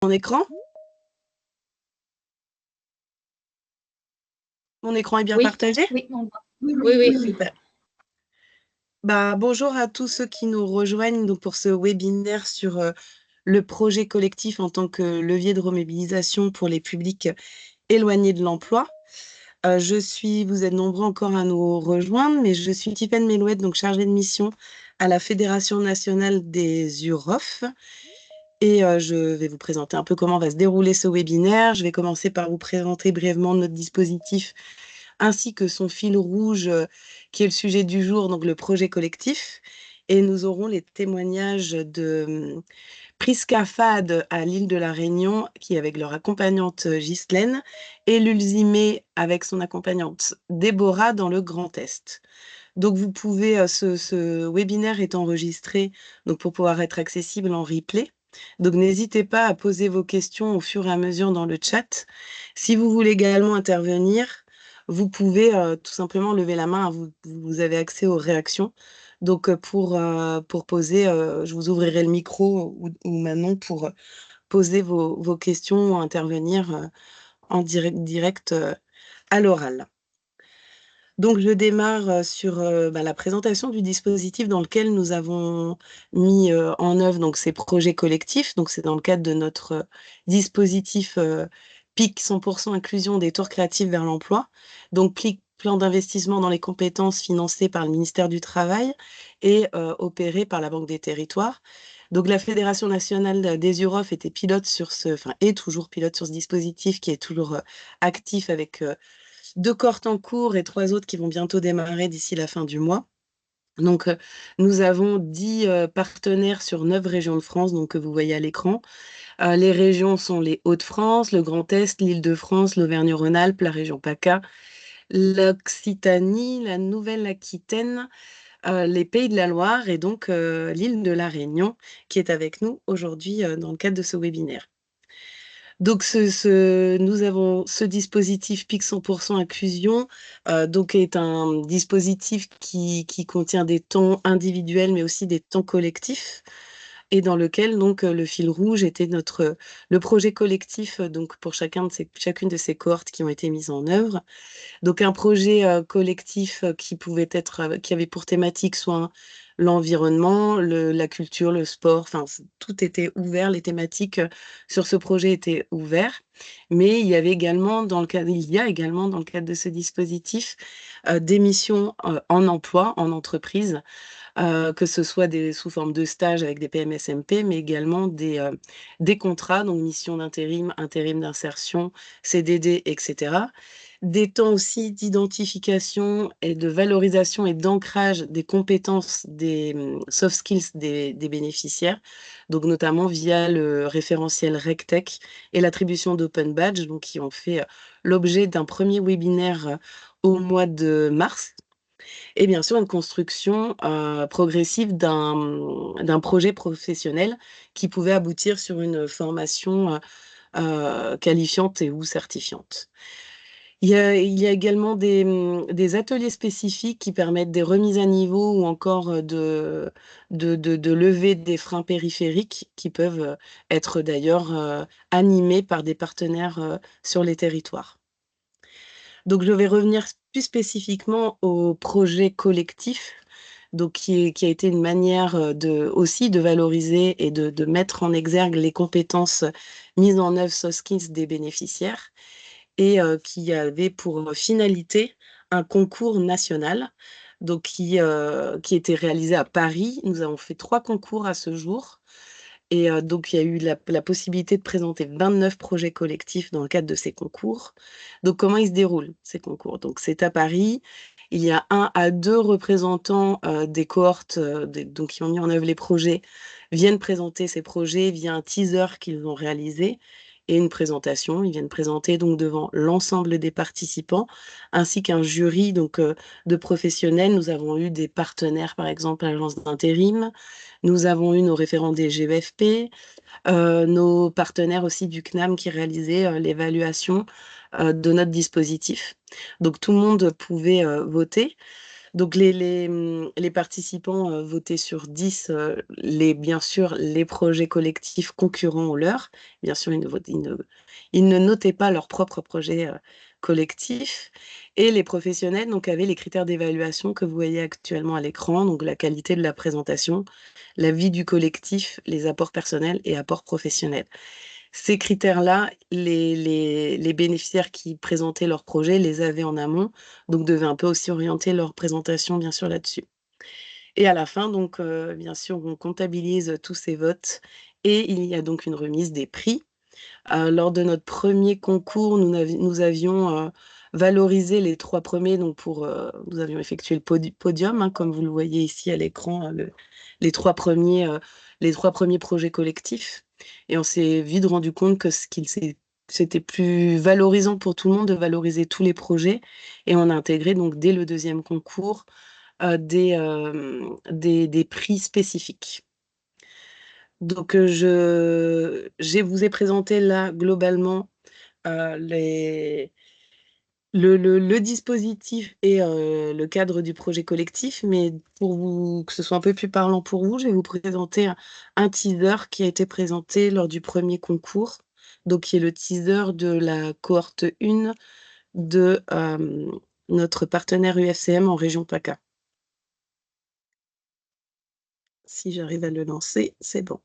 Mon écran? Mon écran est bien Oui, partagé? oui, on voit. Oui, Oui, oui, oui. super. Bonjour à tous ceux qui nous rejoignent donc, pour ce webinaire sur le projet collectif en tant que levier de remobilisation pour les publics éloignés de l'emploi. Vous êtes nombreux encore à nous rejoindre, mais je suis Tiffaine Melouette, donc chargée de mission à la Fédération nationale des UROF. Et je vais vous présenter un peu comment va se dérouler ce webinaire. Je vais commencer par vous présenter brièvement notre dispositif ainsi que son fil rouge, qui est le sujet du jour, donc le projet collectif. Et nous aurons les témoignages de Prisca Fad à l'île de la Réunion, qui est avec leur accompagnante Ghislaine, et Lulzimé avec son accompagnante Déborah dans le Grand Est. Donc vous pouvez, ce webinaire est enregistré donc pour pouvoir être accessible en replay. Donc n'hésitez pas à poser vos questions au fur et à mesure dans le chat. Si vous voulez également intervenir, vous pouvez tout simplement lever la main. Vous avez accès aux réactions. Donc pour poser, je vous ouvrirai le micro ou Manon pour poser vos questions ou intervenir en direct à l'oral. Donc, je démarre sur la présentation du dispositif dans lequel nous avons mis en œuvre donc, ces projets collectifs. Donc, c'est dans le cadre de notre dispositif PIC 100% inclusion des tours créatifs vers l'emploi. Donc, PIC, plan d'investissement dans les compétences financé par le ministère du Travail et opéré par la Banque des Territoires. Donc, la Fédération nationale des UROF était pilote est toujours pilote sur ce dispositif qui est toujours actif avec 2 cohortes en cours et 3 autres qui vont bientôt démarrer d'ici la fin du mois. Donc, nous avons 10 partenaires sur 9 régions de France, donc que vous voyez à l'écran. Les régions sont les Hauts-de-France, le Grand Est, l'Île-de-France, l'Auvergne-Rhône-Alpes, la région PACA, l'Occitanie, la Nouvelle-Aquitaine, les Pays de la Loire et donc l'île de la Réunion qui est avec nous aujourd'hui dans le cadre de ce webinaire. Donc, nous avons ce dispositif PIC 100% inclusion, donc est un dispositif qui contient des temps individuels, mais aussi des temps collectifs, et dans lequel donc le fil rouge était le projet collectif donc pour chacune de ces cohortes qui ont été mises en œuvre. Donc un projet collectif qui avait pour thématique soit l'environnement, la culture, le sport, enfin tout était ouvert, les thématiques sur ce projet étaient ouvertes, mais il y a également dans le cadre de ce dispositif des missions en emploi, en entreprise, que ce soit sous forme de stage avec des PMSMP, mais également des contrats, donc mission d'intérim, intérim d'insertion, CDD, etc. Des temps aussi d'identification et de valorisation et d'ancrage des compétences, des soft skills des bénéficiaires, donc notamment via le référentiel RecTech et l'attribution d'Open Badge, donc qui ont fait l'objet d'un premier webinaire au mois de mars. Et bien sûr, une construction progressive d'un projet professionnel qui pouvait aboutir sur une formation qualifiante et ou certifiante. Il y a également des ateliers spécifiques qui permettent des remises à niveau ou encore de lever des freins périphériques qui peuvent être d'ailleurs animés par des partenaires sur les territoires. Donc, je vais revenir plus spécifiquement au projet collectif, donc qui a été une manière aussi de valoriser et de mettre en exergue les compétences mises en œuvre soft skills des bénéficiaires et qui avait pour finalité un concours national, donc qui était réalisé à Paris. Nous avons fait 3 concours à ce jour. Et donc, il y a eu la possibilité de présenter 29 projets collectifs dans le cadre de ces concours. Donc, comment ils se déroulent, ces concours? Donc, c'est à Paris. Il y a 1 à 2 représentants des cohortes donc, qui ont mis en œuvre les projets, viennent présenter ces projets via un teaser qu'ils ont réalisé et une présentation. Ils viennent présenter donc devant l'ensemble des participants, ainsi qu'un jury donc, de professionnels. Nous avons eu des partenaires, par exemple, l'agence d'intérim. Nous avons eu nos référents des GEFP, nos partenaires aussi du CNAM qui réalisaient l'évaluation de notre dispositif. Donc tout le monde pouvait voter. Donc les participants, votaient sur 10, bien sûr, les projets collectifs concurrents aux leurs. Bien sûr, ils ne notaient pas leurs propres projets, collectifs et les professionnels, donc, avaient les critères d'évaluation que vous voyez actuellement à l'écran, donc la qualité de la présentation, la vie du collectif, les apports personnels et apports professionnels. Ces critères-là, les bénéficiaires qui présentaient leurs projets les avaient en amont, donc devaient un peu aussi orienter leur présentation, bien sûr, là-dessus. Et à la fin, donc, bien sûr, on comptabilise tous ces votes et il y a donc une remise des prix. Lors de notre premier concours, nous avions, valorisé les 3 premiers, donc nous avions effectué le podium, hein, comme vous le voyez ici à l'écran, les 3 premiers, les 3 premiers projets collectifs et on s'est vite rendu compte que c'était plus valorisant pour tout le monde de valoriser tous les projets et on a intégré donc dès le deuxième concours, des prix spécifiques. Donc, je vous ai présenté là globalement, les le dispositif et le cadre du projet collectif, mais que ce soit un peu plus parlant pour vous, je vais vous présenter un teaser qui a été présenté lors du premier concours, donc qui est le teaser de la cohorte 1 de, notre partenaire UFCM en région PACA. Si j'arrive à le lancer, c'est bon.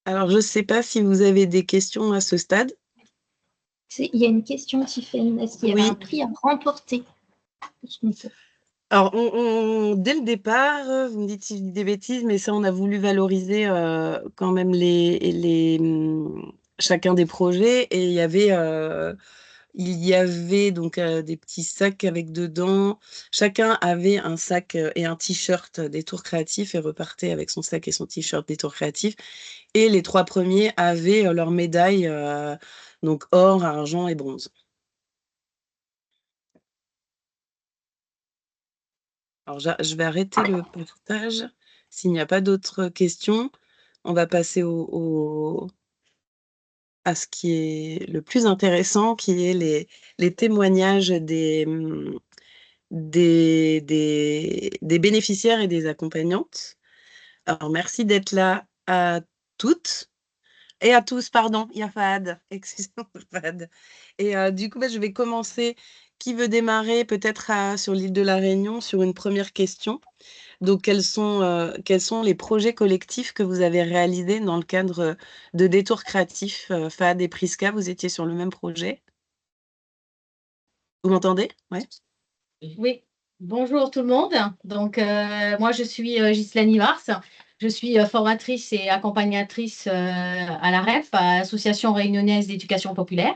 Alors, je ne sais pas si vous avez des questions à ce stade? Il y a une question, Tiffaine. Est-ce qu'il y avait un prix à remporter? Alors, dès le départ, vous me dites si je dis des bêtises, mais ça, on a voulu valoriser quand même chacun des projets. Et il y avait donc des petits sacs avec dedans. Chacun avait un sac et un t-shirt des Tours Créatifs et repartait avec son sac et son t-shirt des Tours Créatifs. Et les 3 premiers avaient leur médaille, donc or, argent et bronze. Alors, je vais arrêter le partage. S'il n'y a pas d'autres questions, on va passer à ce qui est le plus intéressant, qui est les témoignages des bénéficiaires et des accompagnantes. Alors, merci d'être là à toutes et à tous, pardon, il y a Fahad, excusez-moi Fahad. Et du coup, je vais commencer. Qui veut démarrer peut-être sur l'île de la Réunion sur une première question? Donc, quels sont les projets collectifs que vous avez réalisés dans le cadre de Détours créatifs? Fahad et Priska, vous étiez sur le même projet? Vous m'entendez? Ouais. Oui, bonjour tout le monde. Donc, moi, je suis Ghislaine Ivars. Je suis formatrice et accompagnatrice à l'AREF, à l'Association réunionnaise d'éducation populaire.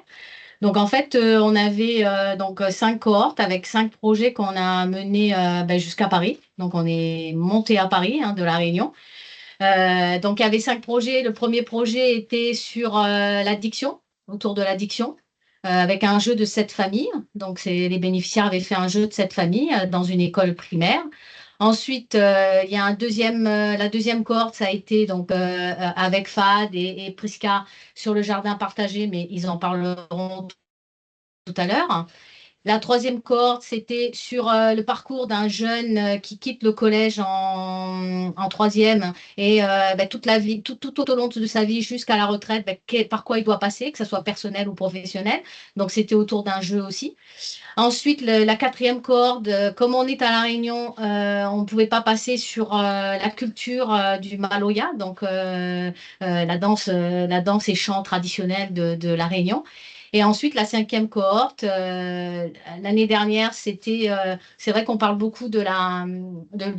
Donc, en fait, on avait donc 5 cohortes avec 5 projets qu'on a menés jusqu'à Paris. Donc, on est monté à Paris, de La Réunion. Donc, il y avait 5 projets. Le premier projet était sur l'addiction, autour de l'addiction, avec un jeu de 7 familles. Donc, les bénéficiaires avaient fait un jeu de 7 familles dans une école primaire. Ensuite, il y a la deuxième cohorte, ça a été donc avec Fahad et Priska sur le jardin partagé, mais ils en parleront tout à l'heure. La troisième cohorte, c'était sur le parcours d'un jeune qui quitte le collège en troisième et toute la vie, tout au long de sa vie jusqu'à la retraite, par quoi il doit passer, que ce soit personnel ou professionnel. Donc, c'était autour d'un jeu aussi. Ensuite, la quatrième cohorte, comme on est à La Réunion, on ne pouvait pas passer sur la culture du Maloya, donc la danse et chant traditionnel de La Réunion. Et ensuite, la cinquième cohorte, l'année dernière, c'est vrai qu'on parle beaucoup du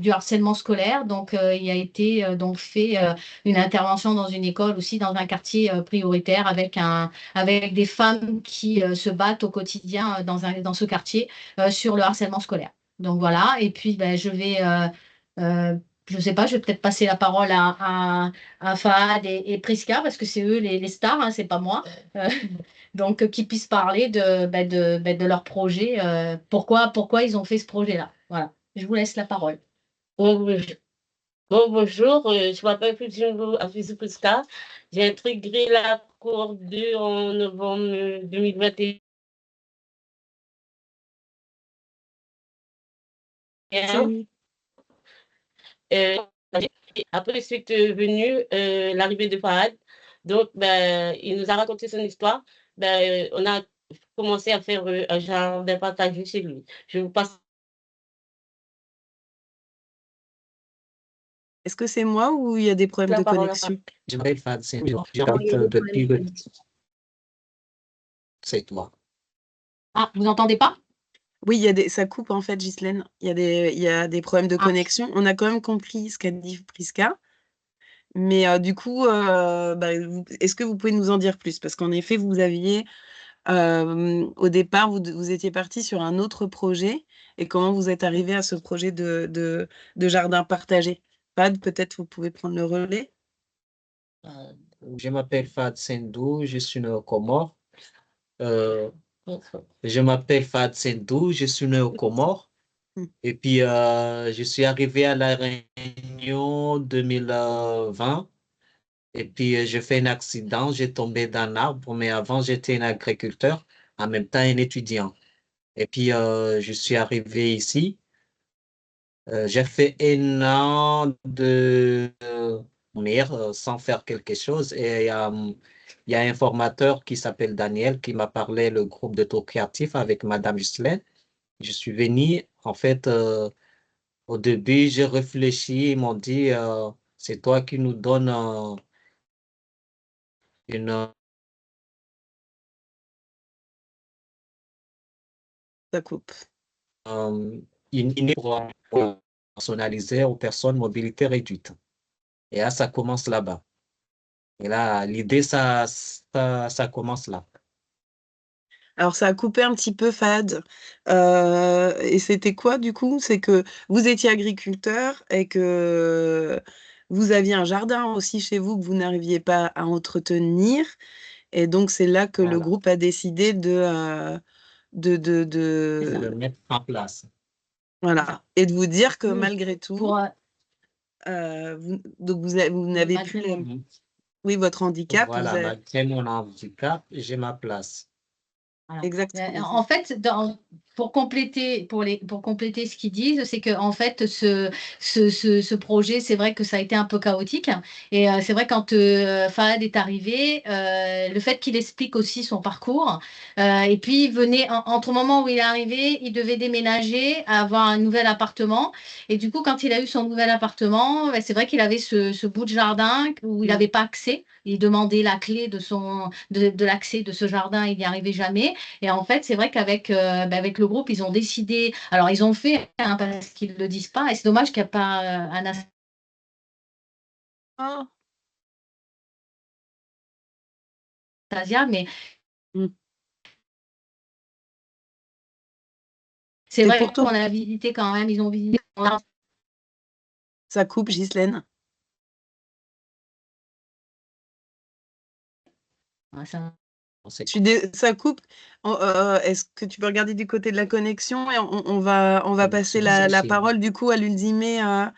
harcèlement scolaire. Donc, il a été donc fait une intervention dans une école aussi, dans un quartier prioritaire avec des femmes qui se battent au quotidien dans ce quartier sur le harcèlement scolaire. Donc voilà, et puis je ne sais pas, je vais peut-être passer la parole à Fahad et Priska, parce que c'est eux les stars, hein, c'est pas moi. Euh, donc, qui puissent parler de leur projet, pourquoi ils ont fait ce projet-là. Voilà, je vous laisse la parole. Bonjour, je m'appelle Afizou Priska. J'ai intégré la cohorte 2 en novembre 2021. Après, c'est venu l'arrivée de Fahad. Donc, il nous a raconté son histoire. On a commencé à faire un genre de partage chez lui. Je vous passe Est-ce que c'est moi ou il y a des problèmes la de parole. connexion? Je m'appelle Fad Sendou. il y a des problèmes de connexion. C'est toi. Ah, vous n'entendez pas? Oui, ça coupe en fait, Ghislaine. Il y a des problèmes de connexion. On a quand même compris ce qu'a dit Priska. Mais du coup, est-ce que vous pouvez nous en dire plus? Parce qu'en effet, vous aviez, au départ, vous étiez parti sur un autre projet. Et comment vous êtes arrivé à ce projet de jardin partagé? Fad, peut-être vous pouvez prendre le relais? Je m'appelle Fad Sendou, je suis né au Comores. Je m'appelle Fad Sendou, je suis né au Comores. Et puis, je suis arrivé à La Réunion 2020. Et puis, j'ai fait un accident, j'ai tombé d'un arbre, mais avant, j'étais un agriculteur, en même temps un étudiant. Et puis, je suis arrivé ici. J'ai fait un an de mère sans faire quelque chose. Et il y a un formateur qui s'appelle Daniel qui m'a parlé le groupe de tour créatif avec Madame Ghislaine. Je suis venu, en fait, au début, j'ai réfléchi, ils m'ont dit, c'est toi qui nous donnes une Ça coupe. idée pour personnaliser aux personnes mobilité réduite. Et là, ça commence là-bas. Et là, l'idée, ça commence là. Alors ça a coupé un petit peu, Fad. Et c'était quoi du coup? C'est que vous étiez agriculteur et que vous aviez un jardin aussi chez vous que vous n'arriviez pas à entretenir. Et donc c'est là que le Voilà. groupe a décidé de Le mettre en place. voilà. Et de vous dire que Oui. malgré tout, Pour, vous n'avez plus oui, votre handicap. Voilà, malgré mon handicap, j'ai ma place. voilà. Exactement. En fait, pour compléter ce qu'ils disent, c'est que en fait, ce projet, c'est vrai que ça a été un peu chaotique. Et c'est vrai quand Fahad est arrivé, le fait qu'il explique aussi son parcours, et puis il venait entre le moment où il est arrivé, il devait déménager, avoir un nouvel appartement. Et du coup, quand il a eu son nouvel appartement, c'est vrai qu'il avait ce bout de jardin où il n'avait pas accès. Il demandait la clé de l'accès de ce jardin, il n'y arrivait jamais. Et en fait, c'est vrai qu'avec avec le groupe, ils ont décidé. Alors, ils ont fait, hein, parce qu'ils ne le disent pas. Et c'est dommage qu'il n'y a pas Oh. Anastasia, mais Mm. c'est vrai pour toi. qu'on a visité quand même. Ils ont visité. Ça coupe, Ghislaine. Ça coupe. Est-ce que tu peux regarder du côté de la connexion et on va passer la parole du coup à l'Ulzimé à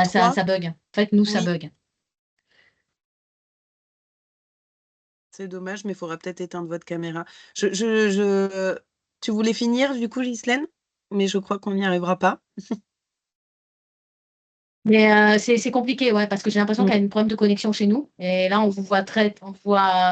3. Ça bug. En fait, nous, ça Oui. bug. C'est dommage, mais il faudra peut-être éteindre votre caméra. Tu Tu voulais finir du coup, Ghislaine? Mais je crois qu'on n'y arrivera pas. Mais c'est compliqué, ouais, parce que j'ai l'impression qu'il y a Mmh. un problème de connexion chez nous. Et là, on vous voit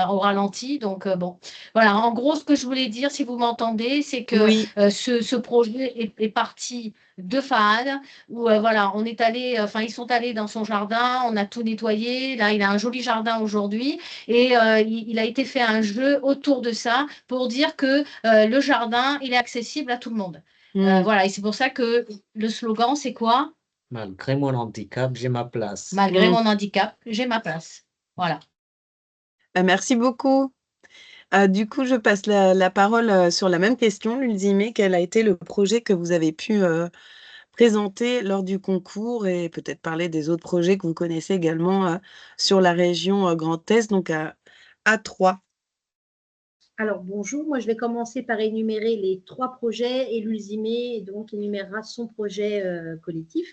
au ralenti. Donc, bon. Voilà, en gros, ce que je voulais dire, si vous m'entendez, c'est que Oui. ce projet est parti de Fahad, où voilà, on est allé, enfin, ils sont allés dans son jardin, on a tout nettoyé. Là, il a un joli jardin aujourd'hui. Et il a été fait un jeu autour de ça pour dire que le jardin, il est accessible à tout le monde. Mmh. Voilà, et c'est pour ça que le slogan, c'est quoi? Malgré mon handicap, j'ai ma place. Malgré Mmh. mon handicap, j'ai ma place. Voilà. Merci beaucoup. Du coup, je passe la parole, sur la même question, Lulzimé. Quel a été le projet que vous avez pu, présenter lors du concours et peut-être parler des autres projets que vous connaissez également, sur la région, Grand Est, donc à Troyes? Alors bonjour, moi je vais commencer par énumérer les 3 projets et Lulzimé donc énumérera son projet collectif.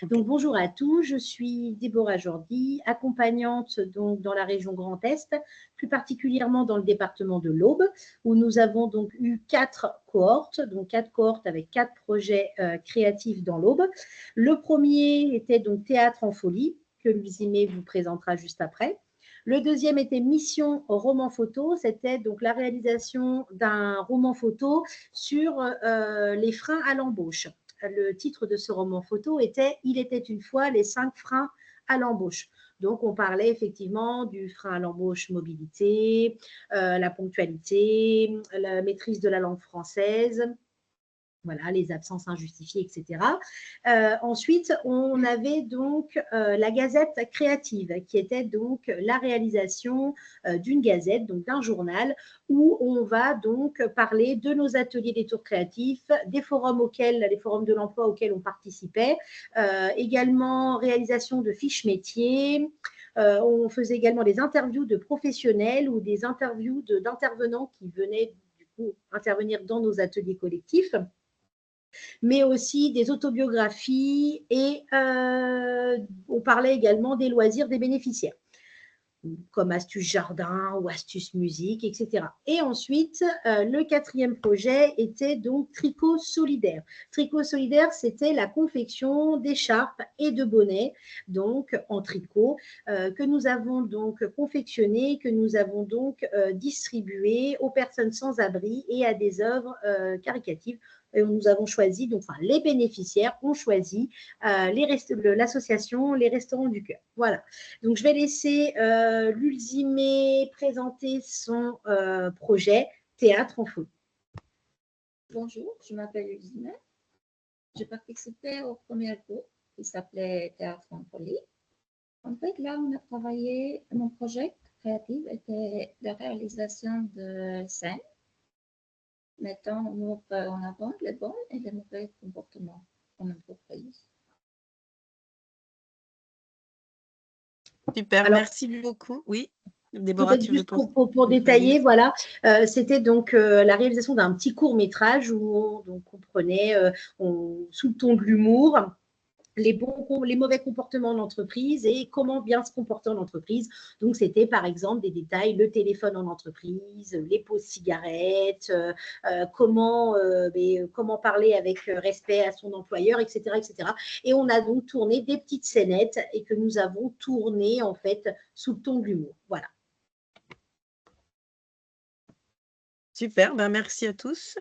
OK. Donc bonjour à tous, je suis Déborah Jordi, accompagnante donc dans la région Grand Est, plus particulièrement dans le département de l'Aube, où nous avons donc eu 4 cohortes, donc 4 cohortes avec 4 projets créatifs dans l'Aube. Le premier était donc Théâtre en folie, que Lulzimé vous présentera juste après. Le deuxième était Mission roman photo. C'était donc la réalisation d'un roman photo sur les freins à l'embauche. Le titre de ce roman photo était Il était une fois les 5 freins à l'embauche. Donc, on parlait effectivement du frein à l'embauche mobilité, la ponctualité, la maîtrise de la langue française, voilà, les absences injustifiées, etc. Ensuite, on avait donc la Gazette créative, qui était donc la réalisation d'une gazette, donc d'un journal, où on va donc parler de nos ateliers des tours créatifs, des forums les forums de l'emploi auxquels on participait, également réalisation de fiches métiers. On faisait également des interviews de professionnels ou des interviews d'intervenants qui venaient du coup intervenir dans nos ateliers collectifs, mais aussi des autobiographies et on parlait également des loisirs des bénéficiaires, comme Astuce Jardin ou Astuce Musique, etc. Et ensuite, le 4e projet était donc Tricot Solidaire. Tricot Solidaire, c'était la confection d'écharpes et de bonnets, donc en tricot, que nous avons donc confectionné, que nous avons donc distribué aux personnes sans abri et à des œuvres caricatives. Et nous avons choisi, donc enfin, les bénéficiaires ont choisi l'association Les Restaurants du Cœur. Voilà. Donc, je vais laisser Lulzimé présenter son projet Théâtre en folie. Bonjour, je m'appelle Lulzimé. J'ai participé au premier groupe qui s'appelait Théâtre en folie. En fait, là, on a travaillé, mon projet créatif était la réalisation de scènes mettant en avant les bons et les mauvais comportements en entreprise. Super, Alors, merci beaucoup. Oui, Déborah, peut-être tu veux juste pour détailler, voilà, c'était donc la réalisation d'un petit court-métrage où on prenait sous le ton de l'humour les mauvais comportements en entreprise et comment bien se comporter en entreprise. Donc, c'était par exemple des détails, le téléphone en entreprise, les pauses cigarettes, comment parler avec respect à son employeur, etc., etc. Et on a donc tourné des petites scénettes et que nous avons tournées en fait sous le ton de l'humour. Voilà. Super, ben merci à tous.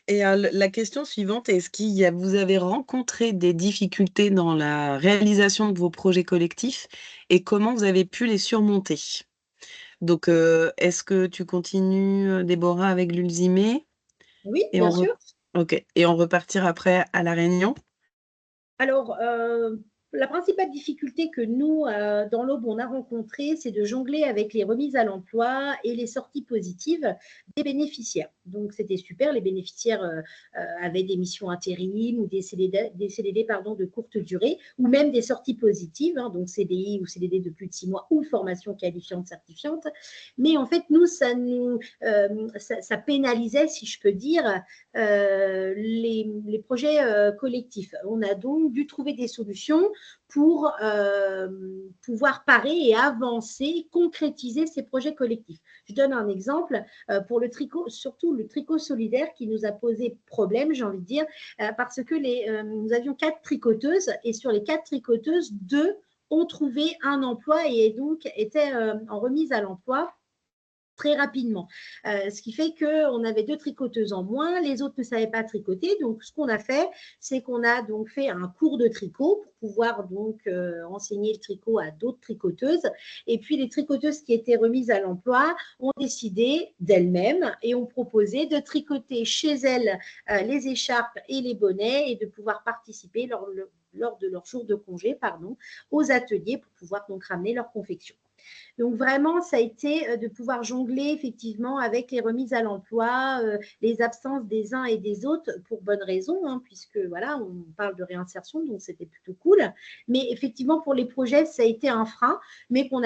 Et la question suivante, est-ce vous avez rencontré des difficultés dans la réalisation de vos projets collectifs et comment vous avez pu les surmonter? Donc, est-ce que tu continues, Déborah, avec Lulzimé? Oui, Et bien on sûr. OK, et on repartira après à La Réunion? Alors, la principale difficulté que nous, dans l'Aube, on a rencontrée, c'est de jongler avec les remises à l'emploi et les sorties positives des bénéficiaires. Donc, c'était super. Les bénéficiaires avaient des missions intérim ou des CDD de courte durée, ou même des sorties positives, hein, donc CDI ou CDD de plus de 6 mois, ou formation qualifiante certifiante. Mais en fait, nous, ça pénalisait, si je peux dire, les projets collectifs. On a donc dû trouver des solutions pour pouvoir parer et avancer, concrétiser ces projets collectifs. Je donne un exemple pour le tricot, surtout le tricot solidaire qui nous a posé problème, j'ai envie de dire, parce que nous avions 4 tricoteuses et sur les 4 tricoteuses, 2 ont trouvé un emploi et donc étaient en remise à l'emploi très rapidement. Ce qui fait qu'on avait 2 tricoteuses en moins, les autres ne savaient pas tricoter. Donc, ce qu'on a fait, c'est qu'on a donc fait un cours de tricot pour pouvoir donc enseigner le tricot à d'autres tricoteuses. Et puis, les tricoteuses qui étaient remises à l'emploi ont décidé d'elles-mêmes et ont proposé de tricoter chez elles les écharpes et les bonnets et de pouvoir participer lors de leur jour de congé, aux ateliers pour pouvoir donc ramener leur confection. Donc vraiment, ça a été de pouvoir jongler effectivement avec les remises à l'emploi, les absences des uns et des autres pour bonnes raisons, hein, puisque voilà, on parle de réinsertion, donc c'était plutôt cool. Mais effectivement, pour les projets, ça a été un frein, mais on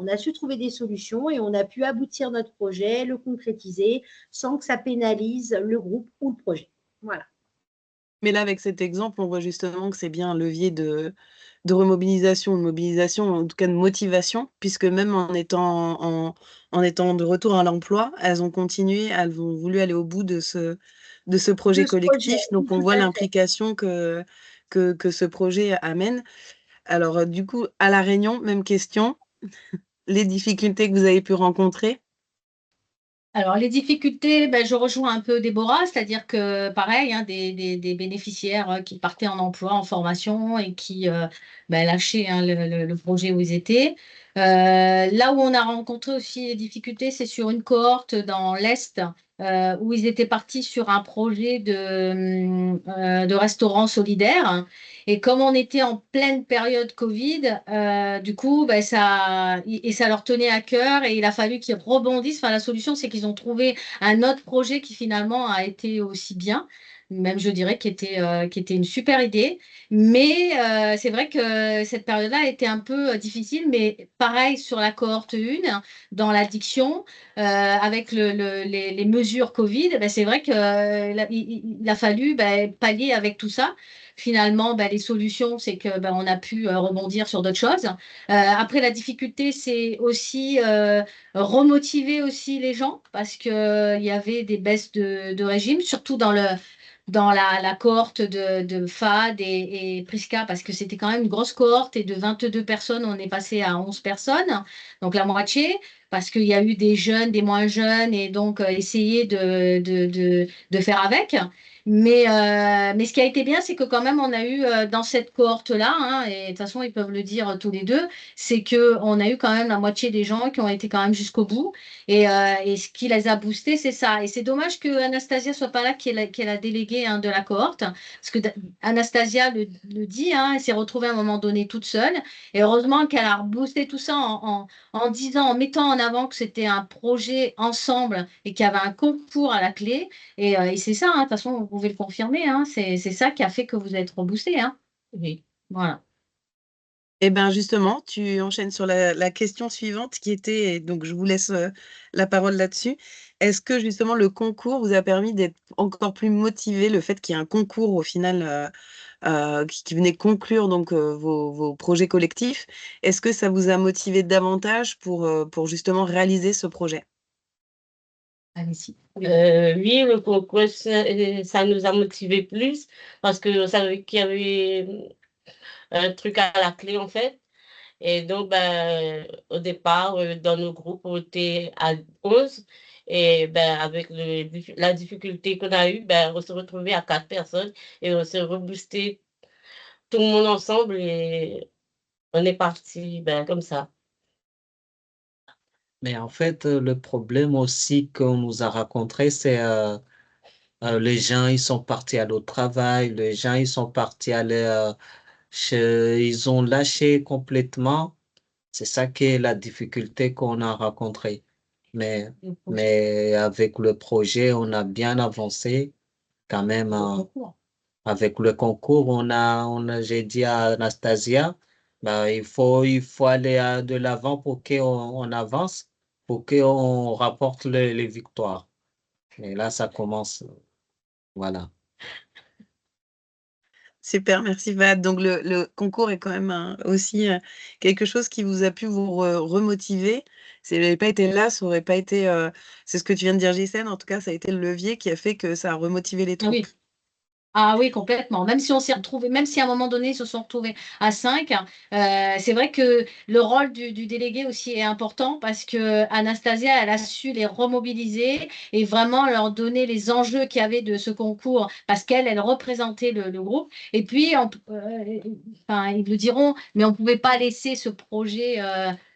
a su trouver des solutions et on a pu aboutir notre projet, le concrétiser sans que ça pénalise le groupe ou le projet. Voilà. Mais là, avec cet exemple, on voit justement que c'est bien un levier de remobilisation, de mobilisation, en tout cas de motivation, puisque même en étant de retour à l'emploi, elles ont voulu aller au bout de ce projet De ce projet, collectif. Donc, on tout voit à fait. l'implication que ce projet amène. Alors, du coup, à La Réunion, même question, les difficultés que vous avez pu rencontrer? Alors, les difficultés, je rejoins un peu Déborah, c'est-à-dire que pareil, hein, des bénéficiaires qui partaient en emploi, en formation et qui lâchaient hein, le projet où ils étaient. Là où on a rencontré aussi des difficultés, c'est sur une cohorte dans l'Est où ils étaient partis sur un projet de restaurant solidaire. Et comme on était en pleine période Covid, du coup, ça leur tenait à cœur et il a fallu qu'ils rebondissent. Enfin, la solution, c'est qu'ils ont trouvé un autre projet qui finalement a été aussi bien, même je dirais qui était une super idée. Mais c'est vrai que cette période-là a été un peu difficile, mais pareil sur la cohorte 1, dans l'addiction, avec les mesures Covid, c'est vrai qu'il il a fallu pallier avec tout ça. Finalement, les solutions, c'est que on a pu rebondir sur d'autres choses. Après, la difficulté, c'est aussi remotiver aussi les gens parce que il y avait des baisses de régime, surtout dans la cohorte de FAD et Prisca, parce que c'était quand même une grosse cohorte et de 22 personnes, on est passé à 11 personnes, donc la moitié, parce qu'il y a eu des jeunes, des moins jeunes, et donc essayer de faire avec. Mais ce qui a été bien, c'est que quand même, on a eu dans cette cohorte-là, hein, et de toute façon, ils peuvent le dire tous les deux, c'est qu'on a eu quand même la moitié des gens qui ont été quand même jusqu'au bout. Et ce qui les a boostés, c'est ça. Et c'est dommage que Anastasia soit pas là, qui est la déléguée hein, de la cohorte, parce que Anastasia le dit, hein, elle s'est retrouvée à un moment donné toute seule. Et heureusement qu'elle a boosté tout ça en disant, en mettant en avant que c'était un projet ensemble et qu'il y avait un concours à la clé. Et c'est ça, hein, de toute façon, vous pouvez le confirmer, hein, c'est ça qui a fait que vous êtes reboosté. Hein. Oui. Voilà. Eh bien, justement, tu enchaînes sur la question suivante qui était, et donc je vous laisse la parole là-dessus. Est-ce que justement le concours vous a permis d'être encore plus motivé, le fait qu'il y ait un concours au final qui venait conclure donc vos projets collectifs? Est-ce que ça vous a motivé davantage pour justement réaliser ce projet? Allez-y. Oui, le concours, ça nous a motivés plus parce que on savait qu'il y avait un truc à la clé en fait. Et donc, au départ, dans nos groupes, on était à 11. Et avec la difficulté qu'on a eue, on s'est retrouvés à 4 personnes et on s'est reboosté tout le monde ensemble et on est parti comme ça. Mais en fait, le problème aussi qu'on nous a rencontré, c'est les gens, ils sont partis à leur travail, les gens, ils sont partis ils ont lâché complètement. C'est ça qui est la difficulté qu'on a rencontrée. Mais avec le projet, on a bien avancé quand même. Avec le concours, j'ai dit à Anastasia, il faut aller de l'avant pour qu'on avance, pour qu'on rapporte les victoires. Et là, ça commence. Voilà. Super, merci Fahad. Donc le concours est quand même aussi quelque chose qui vous a pu vous remotiver. Si vous n'avez pas été là, ça aurait pas été. C'est ce que tu viens de dire, Ghislaine. En tout cas, ça a été le levier qui a fait que ça a remotivé les Ah troupes. oui. Ah oui, complètement. Même si on s'est retrouvés, même si à un moment donné, ils se sont retrouvés à 5, c'est vrai que le rôle du délégué aussi est important parce que Anastasia, elle a su les remobiliser et vraiment leur donner les enjeux qu'il y avait de ce concours parce elle représentait le groupe. Et puis, enfin, ils le diront, mais on ne pouvait pas laisser ce projet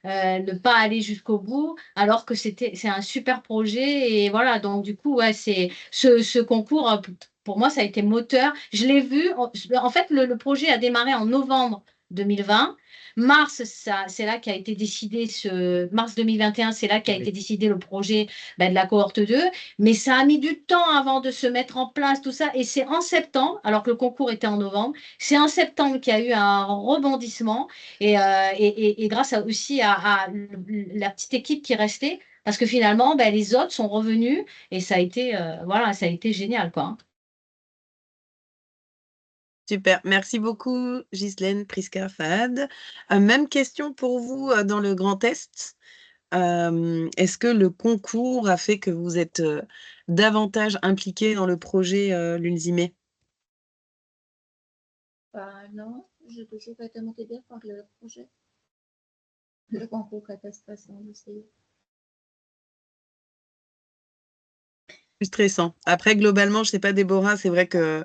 ne pas aller jusqu'au bout alors que c'est un super projet. Et voilà, donc du coup, ouais, c'est ce concours. Pour moi, ça a été moteur. Je l'ai vu. En fait, le projet a démarré en novembre 2020. Mars, c'est là qu'a été décidé mars 2021, c'est là qu'a été décidé le projet de la cohorte 2. Mais ça a mis du temps avant de se mettre en place, tout ça. Et c'est en septembre, alors que le concours était en novembre, c'est en septembre qu'il y a eu un rebondissement. Et grâce aussi à la petite équipe qui restait, parce que finalement, les autres sont revenus et ça a été, voilà, ça a été génial, quoi. Super, merci beaucoup Ghislaine, Priska, Fahad. Même question pour vous dans le Grand Est. Est-ce que le concours a fait que vous êtes davantage impliqué dans le projet Lunzime? Non, j'ai toujours été motivée par le projet. Le concours était stressant aussi. Plus stressant. Après, globalement, je sais pas, Déborah, c'est vrai que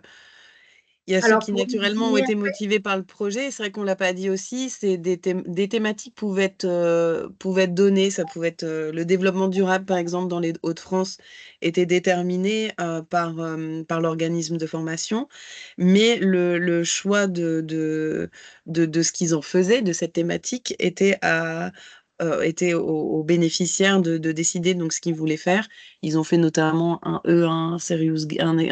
il y a ceux Alors, qui pour naturellement ont Lunzime, été motivés par le projet. C'est vrai qu'on l'a pas dit aussi, c'est des thématiques pouvaient être données. Ça pouvait être le développement durable, par exemple, dans les Hauts-de-France, était déterminé par l'organisme de formation. Mais le choix de ce qu'ils en faisaient, de cette thématique, était aux bénéficiaires de décider donc ce qu'ils voulaient faire. Ils ont fait notamment un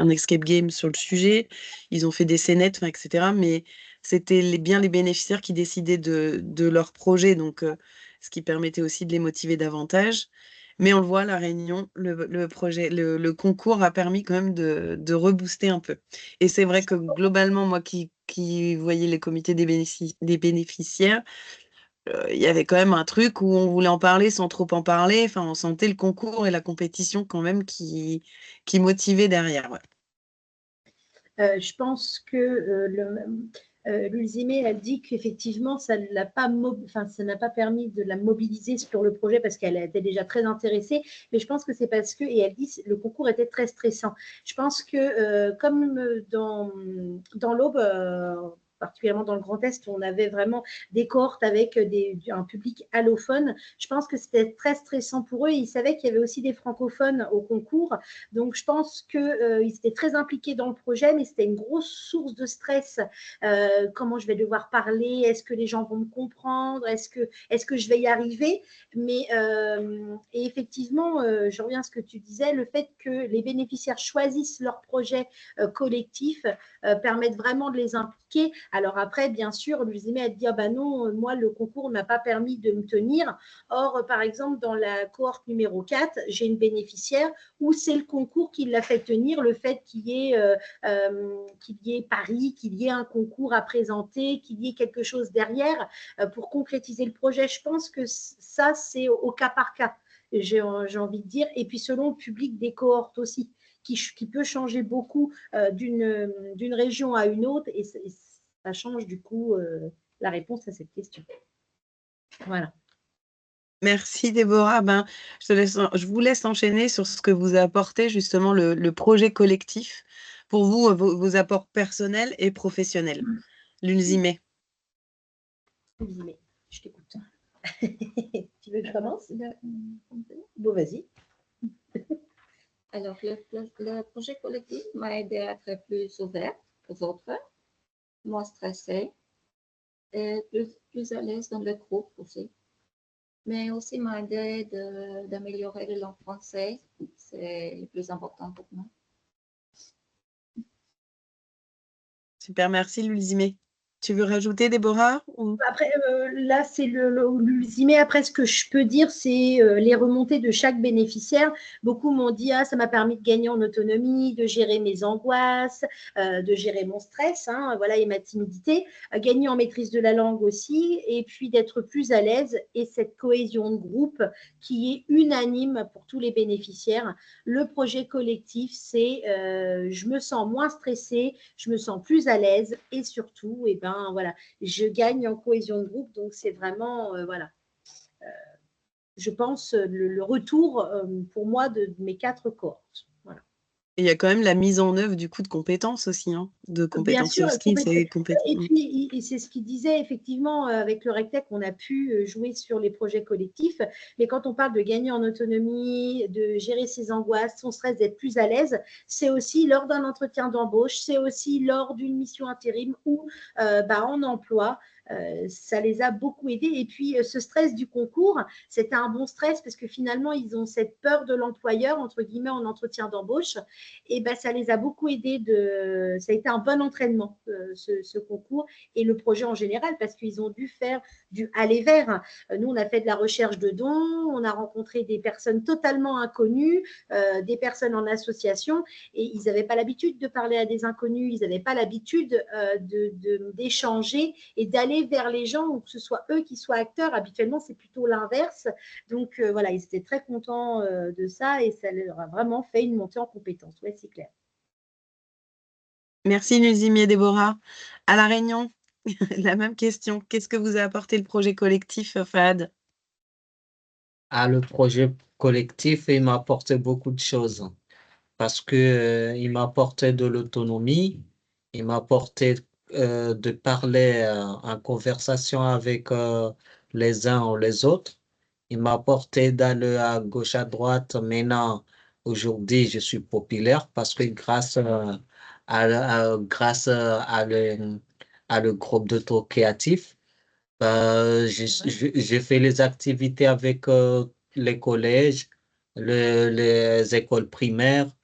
escape game sur le sujet. Ils ont fait des scénettes, enfin, etc. Mais c'était bien les bénéficiaires qui décidaient de leur projet, donc ce qui permettait aussi de les motiver davantage. Mais on le voit, la réunion, le projet, le concours a permis quand même de rebooster un peu. Et c'est vrai que globalement, moi qui voyais les comités des bénéficiaires, il y avait quand même un truc où on voulait en parler sans trop en parler. Enfin, on sentait le concours et la compétition quand même qui motivait derrière. Ouais. Je pense que l'Ulzime a dit qu'effectivement, ça n'a pas permis de la mobiliser sur le projet parce qu'elle était déjà très intéressée. Mais je pense que c'est parce que, et elle dit, le concours était très stressant. Je pense que comme dans l'Aube, particulièrement dans le Grand Est, où on avait vraiment des cohortes avec un public allophone, je pense que c'était très stressant pour eux. Ils savaient qu'il y avait aussi des francophones au concours. Donc, je pense qu'ils étaient très impliqués dans le projet, mais c'était une grosse source de stress. Comment je vais devoir parler? Est-ce que les gens vont me comprendre? Est-ce que je vais y arriver? Mais et effectivement, je reviens à ce que tu disais, le fait que les bénéficiaires choisissent leur projet collectif permettent vraiment de les impliquer. Alors après, bien sûr, l'USIME a dit, ah ben non, moi, le concours ne m'a pas permis de me tenir. Or, par exemple, dans la cohorte numéro 4, j'ai une bénéficiaire où c'est le concours qui l'a fait tenir, le fait qu'il y ait Paris, qu'il y ait un concours à présenter, qu'il y ait quelque chose derrière pour concrétiser le projet. Je pense que ça, c'est au cas par cas, j'ai envie de dire. Et puis, selon le public des cohortes aussi, qui peut changer beaucoup d'une région à une autre, et ça change du coup la réponse à cette question. Voilà. Merci Déborah. Ben, je vous laisse enchaîner sur ce que vous a apporté justement le projet collectif pour vous, vos apports personnels et professionnels. L'Unzime. Je t'écoute. Tu veux que je commence? Bon, vas-y. Alors, le projet collectif m'a aidé à être plus ouverte aux autres, moins stressée et plus à l'aise dans le groupe aussi. Mais aussi m'a aidé d'améliorer la langue française. C'est le plus important pour moi. Super, merci L'Unzime. Tu veux rajouter, Déborah ou... Après, là, c'est l'Ulzimé. Après, ce que je peux dire, c'est les remontées de chaque bénéficiaire. Beaucoup m'ont dit, ah, ça m'a permis de gagner en autonomie, de gérer mes angoisses, de gérer mon stress, hein, voilà, et ma timidité, gagner en maîtrise de la langue aussi, et puis d'être plus à l'aise. Et cette cohésion de groupe qui est unanime pour tous les bénéficiaires. Le projet collectif, c'est je me sens moins stressée, je me sens plus à l'aise, et surtout, et ben voilà, je gagne en cohésion de groupe. Donc, c'est vraiment, voilà, je pense, le retour pour moi de mes 4 cohortes. Voilà. Et il y a quand même la mise en œuvre du coup de compétences aussi, hein, de Bien compétences sûr, soft skills et compétences. et puis c'est ce qu'il disait effectivement avec le RECTEC, on a pu jouer sur les projets collectifs, mais quand on parle de gagner en autonomie, de gérer ses angoisses, son stress, d'être plus à l'aise, c'est aussi lors d'un entretien d'embauche, c'est aussi lors d'une mission intérim ou en emploi. Ça les a beaucoup aidés. Et puis, ce stress du concours, c'était un bon stress parce que finalement, ils ont cette peur de l'employeur, entre guillemets, en entretien d'embauche. Et ben, ça les a beaucoup aidés. Ça a été un bon entraînement, ce concours et le projet en général, parce qu'ils ont dû faire du aller vers. Nous, on a fait de la recherche de dons, on a rencontré des personnes totalement inconnues, des personnes en association, et ils n'avaient pas l'habitude de parler à des inconnus, ils n'avaient pas l'habitude d'échanger et d'aller vers les gens, ou que ce soit eux qui soient acteurs. Habituellement, c'est plutôt l'inverse. Donc, voilà, ils étaient très contents de ça et ça leur a vraiment fait une montée en compétences. Oui, c'est clair. Merci, Nuzimi et Déborah. À La Réunion, la même question. Qu'est-ce que vous a apporté le projet collectif, Fahad? Le projet collectif, il m'a apporté beaucoup de choses parce que il m'a apporté de l'autonomie, il m'a apporté de parler en conversation avec les uns ou les autres. Il m'a apporté d'aller à gauche, à droite. Maintenant, aujourd'hui, je suis populaire parce que grâce à le groupe d'auto créatif, j'ai fait les activités avec les collèges, les écoles primaires.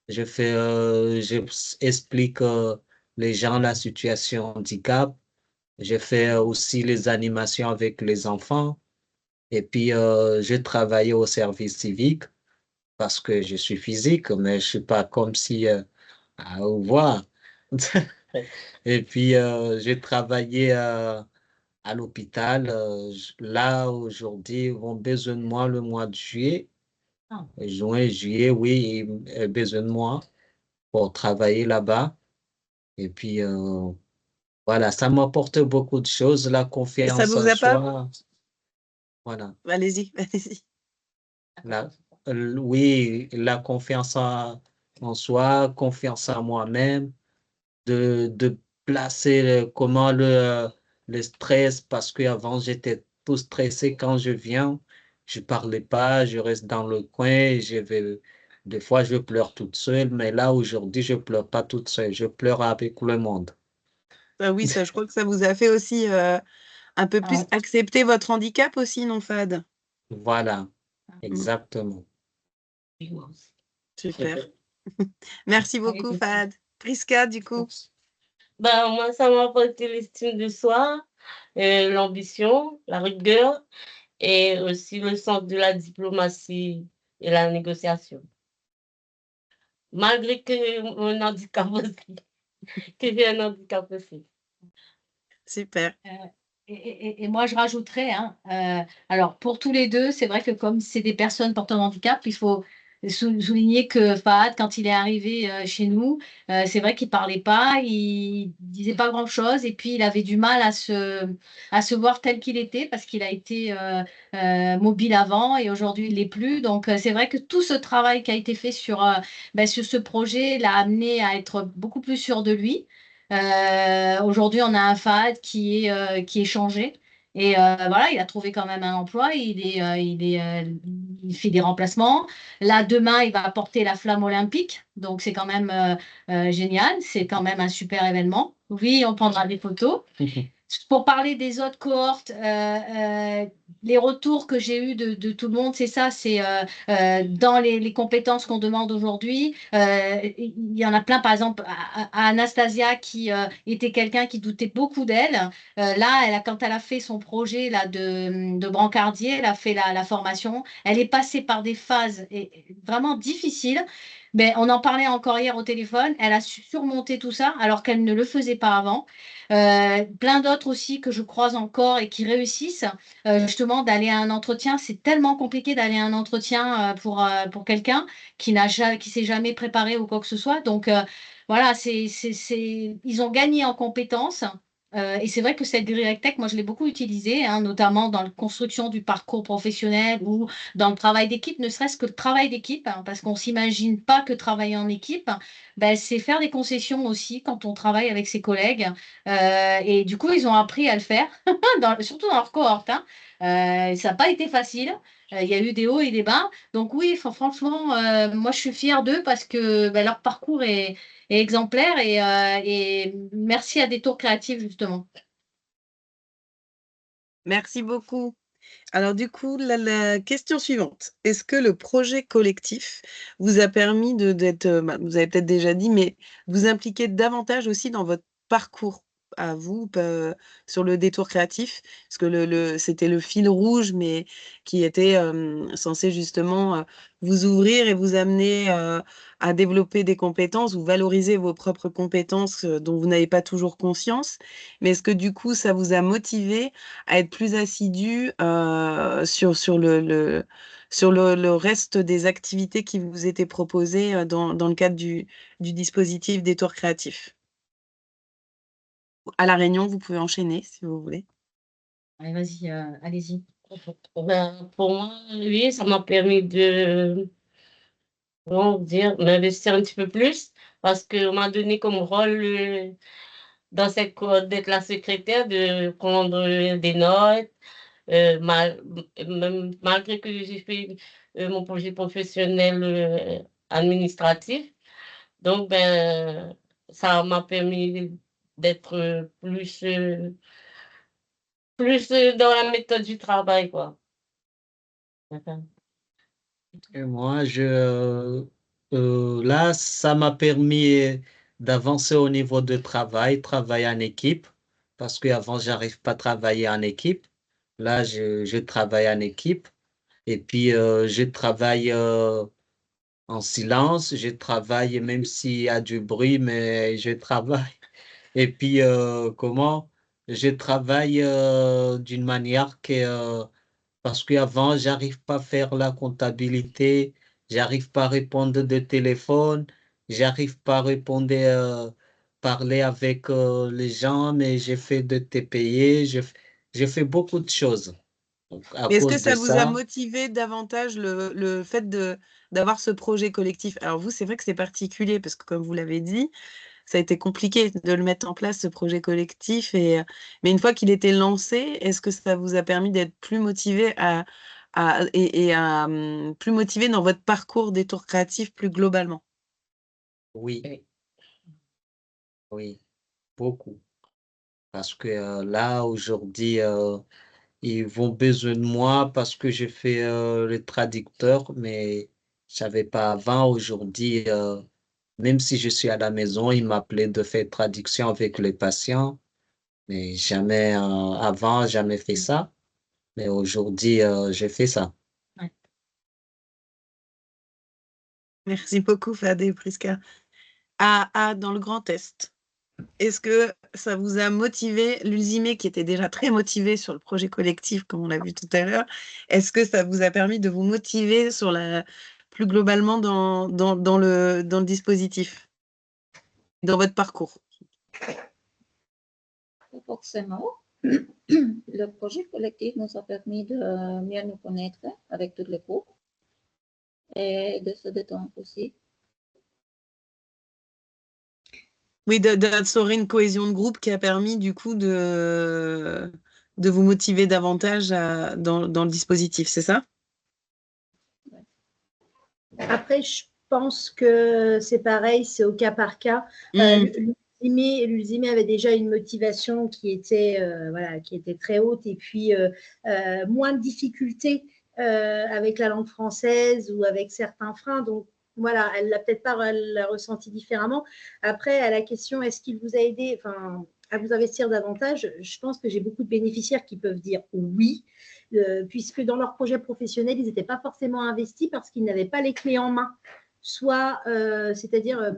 J'explique les gens la situation handicap. J'ai fait aussi les animations avec les enfants. Et puis, j'ai travaillé au service civique parce que je suis physique, mais je suis pas comme si, au revoir. Et puis, j'ai travaillé à l'hôpital. Là, aujourd'hui, ils ont besoin de moi le mois de juillet. Juin, juillet, oui, ils ont besoin de moi pour travailler là-bas. Et puis, voilà, ça m'apporte beaucoup de choses, la Et ça confiance vous en a pas... soi. Voilà. Allez-y, allez-y. Oui, la confiance en soi, confiance en moi-même, de placer comment le stress, parce qu'avant j'étais tout stressé quand je viens, je parlais pas, je reste dans le coin, des fois je pleure toute seule, mais là aujourd'hui je pleure pas toute seule, je pleure avec le monde. Ah oui, ça, je crois que ça vous a fait aussi un peu plus accepter votre handicap aussi, non, Fahad? Voilà, exactement. Super. Merci beaucoup, Fahad. Priska, du coup. Moi, ça m'a apporté l'estime de soi, l'ambition, la rigueur et aussi le sens de la diplomatie et la négociation. Malgré que mon handicap aussi, que j'ai un handicap aussi. Super. Et moi, je rajouterais, alors pour tous les deux, c'est vrai que comme c'est des personnes portant handicap, il faut souligner que Fahad, quand il est arrivé chez nous, c'est vrai qu'il parlait pas, il disait pas grand-chose, et puis il avait du mal à se voir tel qu'il était parce qu'il a été mobile avant et aujourd'hui il l'est plus. Donc c'est vrai que tout ce travail qui a été fait sur ce projet l'a amené à être beaucoup plus sûr de lui. Aujourd'hui, on a un Fahad qui est changé. Et voilà, il a trouvé quand même un emploi. Il fait des remplacements. Là, demain, il va porter la flamme olympique. Donc, c'est quand même génial. C'est quand même un super événement. Oui, on prendra des photos. pour parler des autres cohortes, les retours que j'ai eus de tout le monde, c'est ça, c'est dans les compétences qu'on demande aujourd'hui. Il y en a plein, par exemple, à Anastasia, qui était quelqu'un qui doutait beaucoup d'elle. Là, quand elle a fait son projet là, de brancardier, elle a fait la formation. Elle est passée par des phases vraiment difficiles. Mais on en parlait encore hier au téléphone. Elle a surmonté tout ça alors qu'elle ne le faisait pas avant. Plein d'autres aussi que je croise encore et qui réussissent. Justement, d'aller à un entretien, c'est tellement compliqué d'aller à un entretien pour quelqu'un qui s'est jamais préparé ou quoi que ce soit. Donc, voilà, ils ont gagné en compétences. Et c'est vrai que cette grille tech, moi, je l'ai beaucoup utilisée, hein, notamment dans la construction du parcours professionnel ou dans le travail d'équipe, ne serait-ce que le travail d'équipe, hein, parce qu'on ne s'imagine pas que travailler en équipe, ben, c'est faire des concessions aussi quand on travaille avec ses collègues. Et du coup, ils ont appris à le faire, surtout dans leur cohorte, hein. Ça n'a pas été facile. Il y a eu des hauts et des bas. Donc oui, franchement, moi, je suis fière d'eux parce que ben, leur parcours est exemplaire et merci à Détour Créatif, justement. Merci beaucoup. Alors du coup, la question suivante. Est-ce que le projet collectif vous a permis d'être, vous avez peut-être déjà dit, mais vous impliquer davantage aussi dans votre parcours à vous, sur le détour créatif? Parce que c'était le fil rouge, mais qui était censé justement vous ouvrir et vous amener à développer des compétences ou valoriser vos propres compétences dont vous n'avez pas toujours conscience. Mais est-ce que du coup, ça vous a motivé à être plus assidu sur le reste des activités qui vous étaient proposées dans le cadre du dispositif des tours créatifs? À La Réunion, vous pouvez enchaîner si vous voulez. Allez, vas-y, allez-y. Ben, pour moi, oui, ça m'a permis de, comment dire, m'investir un petit peu plus parce qu'on m'a donné comme rôle dans cette cohorte d'être la secrétaire, de prendre des notes, même malgré que j'ai fait mon projet professionnel administratif. Donc, ben, ça m'a permis d'être plus dans la méthode du travail, quoi. D'accord. Et moi, là, ça m'a permis d'avancer au niveau de travailler en équipe, parce qu'avant, j'arrive pas à travailler en équipe. Là, je travaille en équipe. Et puis, je travaille en silence, je travaille même s'il y a du bruit, mais je travaille. Et puis, comment? Je travaille d'une manière parce qu'avant, j'arrive pas à faire la comptabilité, j'arrive pas à répondre de téléphone, j'arrive pas à répondre, parler avec les gens, mais j'ai fait de TPE, j'ai fait beaucoup de choses. Donc, à Mais est-ce que cause de ça vous a ça, motivé davantage le fait d'avoir ce projet collectif? Alors vous, c'est vrai que c'est particulier parce que comme vous l'avez dit, ça a été compliqué de le mettre en place, ce projet collectif. Mais une fois qu'il était lancé, est-ce que ça vous a permis d'être plus motivé plus motivé dans votre parcours des tours créatifs plus globalement? oui, Oui. oui, beaucoup. Parce que là, aujourd'hui, ils vont besoin de moi parce que j'ai fait le traducteur, mais je savais pas avant. Aujourd'hui, même si je suis à la maison, ils m'appelaient de faire traduction avec les patients, mais jamais avant, jamais fait ça. Mais aujourd'hui, j'ai fait ça. Ouais. Merci beaucoup, Fadé Prisca. Dans le Grand Est, est-ce que ça vous a motivé, Lulzimé qui était déjà très motivé sur le projet collectif, comme on l'a vu tout à l'heure, est-ce que ça vous a permis de vous motiver plus globalement dans le dispositif, dans votre parcours? Pas forcément. Le projet collectif nous a permis de mieux nous connaître avec toutes les groupes et de se détendre aussi. Oui, d'instaurer une cohésion de groupe qui a permis du coup de vous motiver davantage dans le dispositif, c'est ça? Après, je pense que c'est pareil, c'est au cas par cas. Mm. l'Ulzimé avait déjà une motivation qui était, voilà, qui était très haute et puis moins de difficultés avec la langue française ou avec certains freins. Donc, voilà, elle l'a peut-être pas ressenti différemment. Après, à la question, est-ce qu'il vous a aidé à vous investir davantage? Je pense que j'ai beaucoup de bénéficiaires qui peuvent dire oui, puisque dans leur projet professionnel, ils n'étaient pas forcément investis parce qu'ils n'avaient pas les clés en main. Soit, c'est-à-dire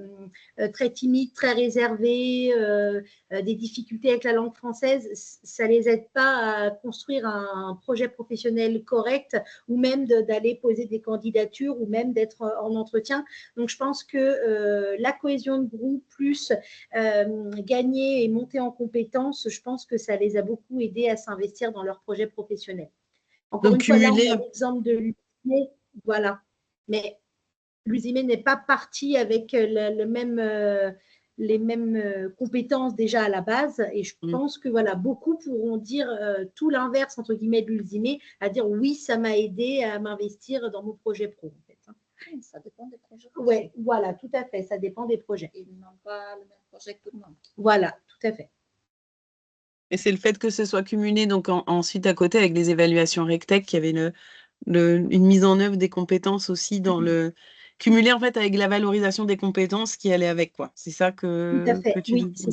très timide, très réservé, des difficultés avec la langue française, ça ne les aide pas à construire un projet professionnel correct ou même d'aller poser des candidatures ou même d'être en entretien. Donc, je pense que la cohésion de groupe plus gagner et monter en compétences, je pense que ça les a beaucoup aidés à s'investir dans leur projet professionnel. Encore Donc une fois, là, on cumuler. a l'exemple de l'UCME, voilà. Mais l'USIME n'est pas parti avec les mêmes compétences déjà à la base. Et je pense que voilà, beaucoup pourront dire tout l'inverse, entre guillemets, de l'USIME, à dire oui, ça m'a aidé à m'investir dans mon projet pro. En fait. Ça dépend des projets. Oui, voilà, tout à fait. Ça dépend des projets. Ils n'ont pas le même projet que tout le monde. Voilà, tout à fait. Et c'est le fait que ce soit cumulé donc ensuite à côté avec les évaluations RecTech qui avait une mise en œuvre des compétences aussi dans le cumulé en fait avec la valorisation des compétences qui allait avec quoi. C'est ça que, Tout à fait. tu Oui, dis. c'est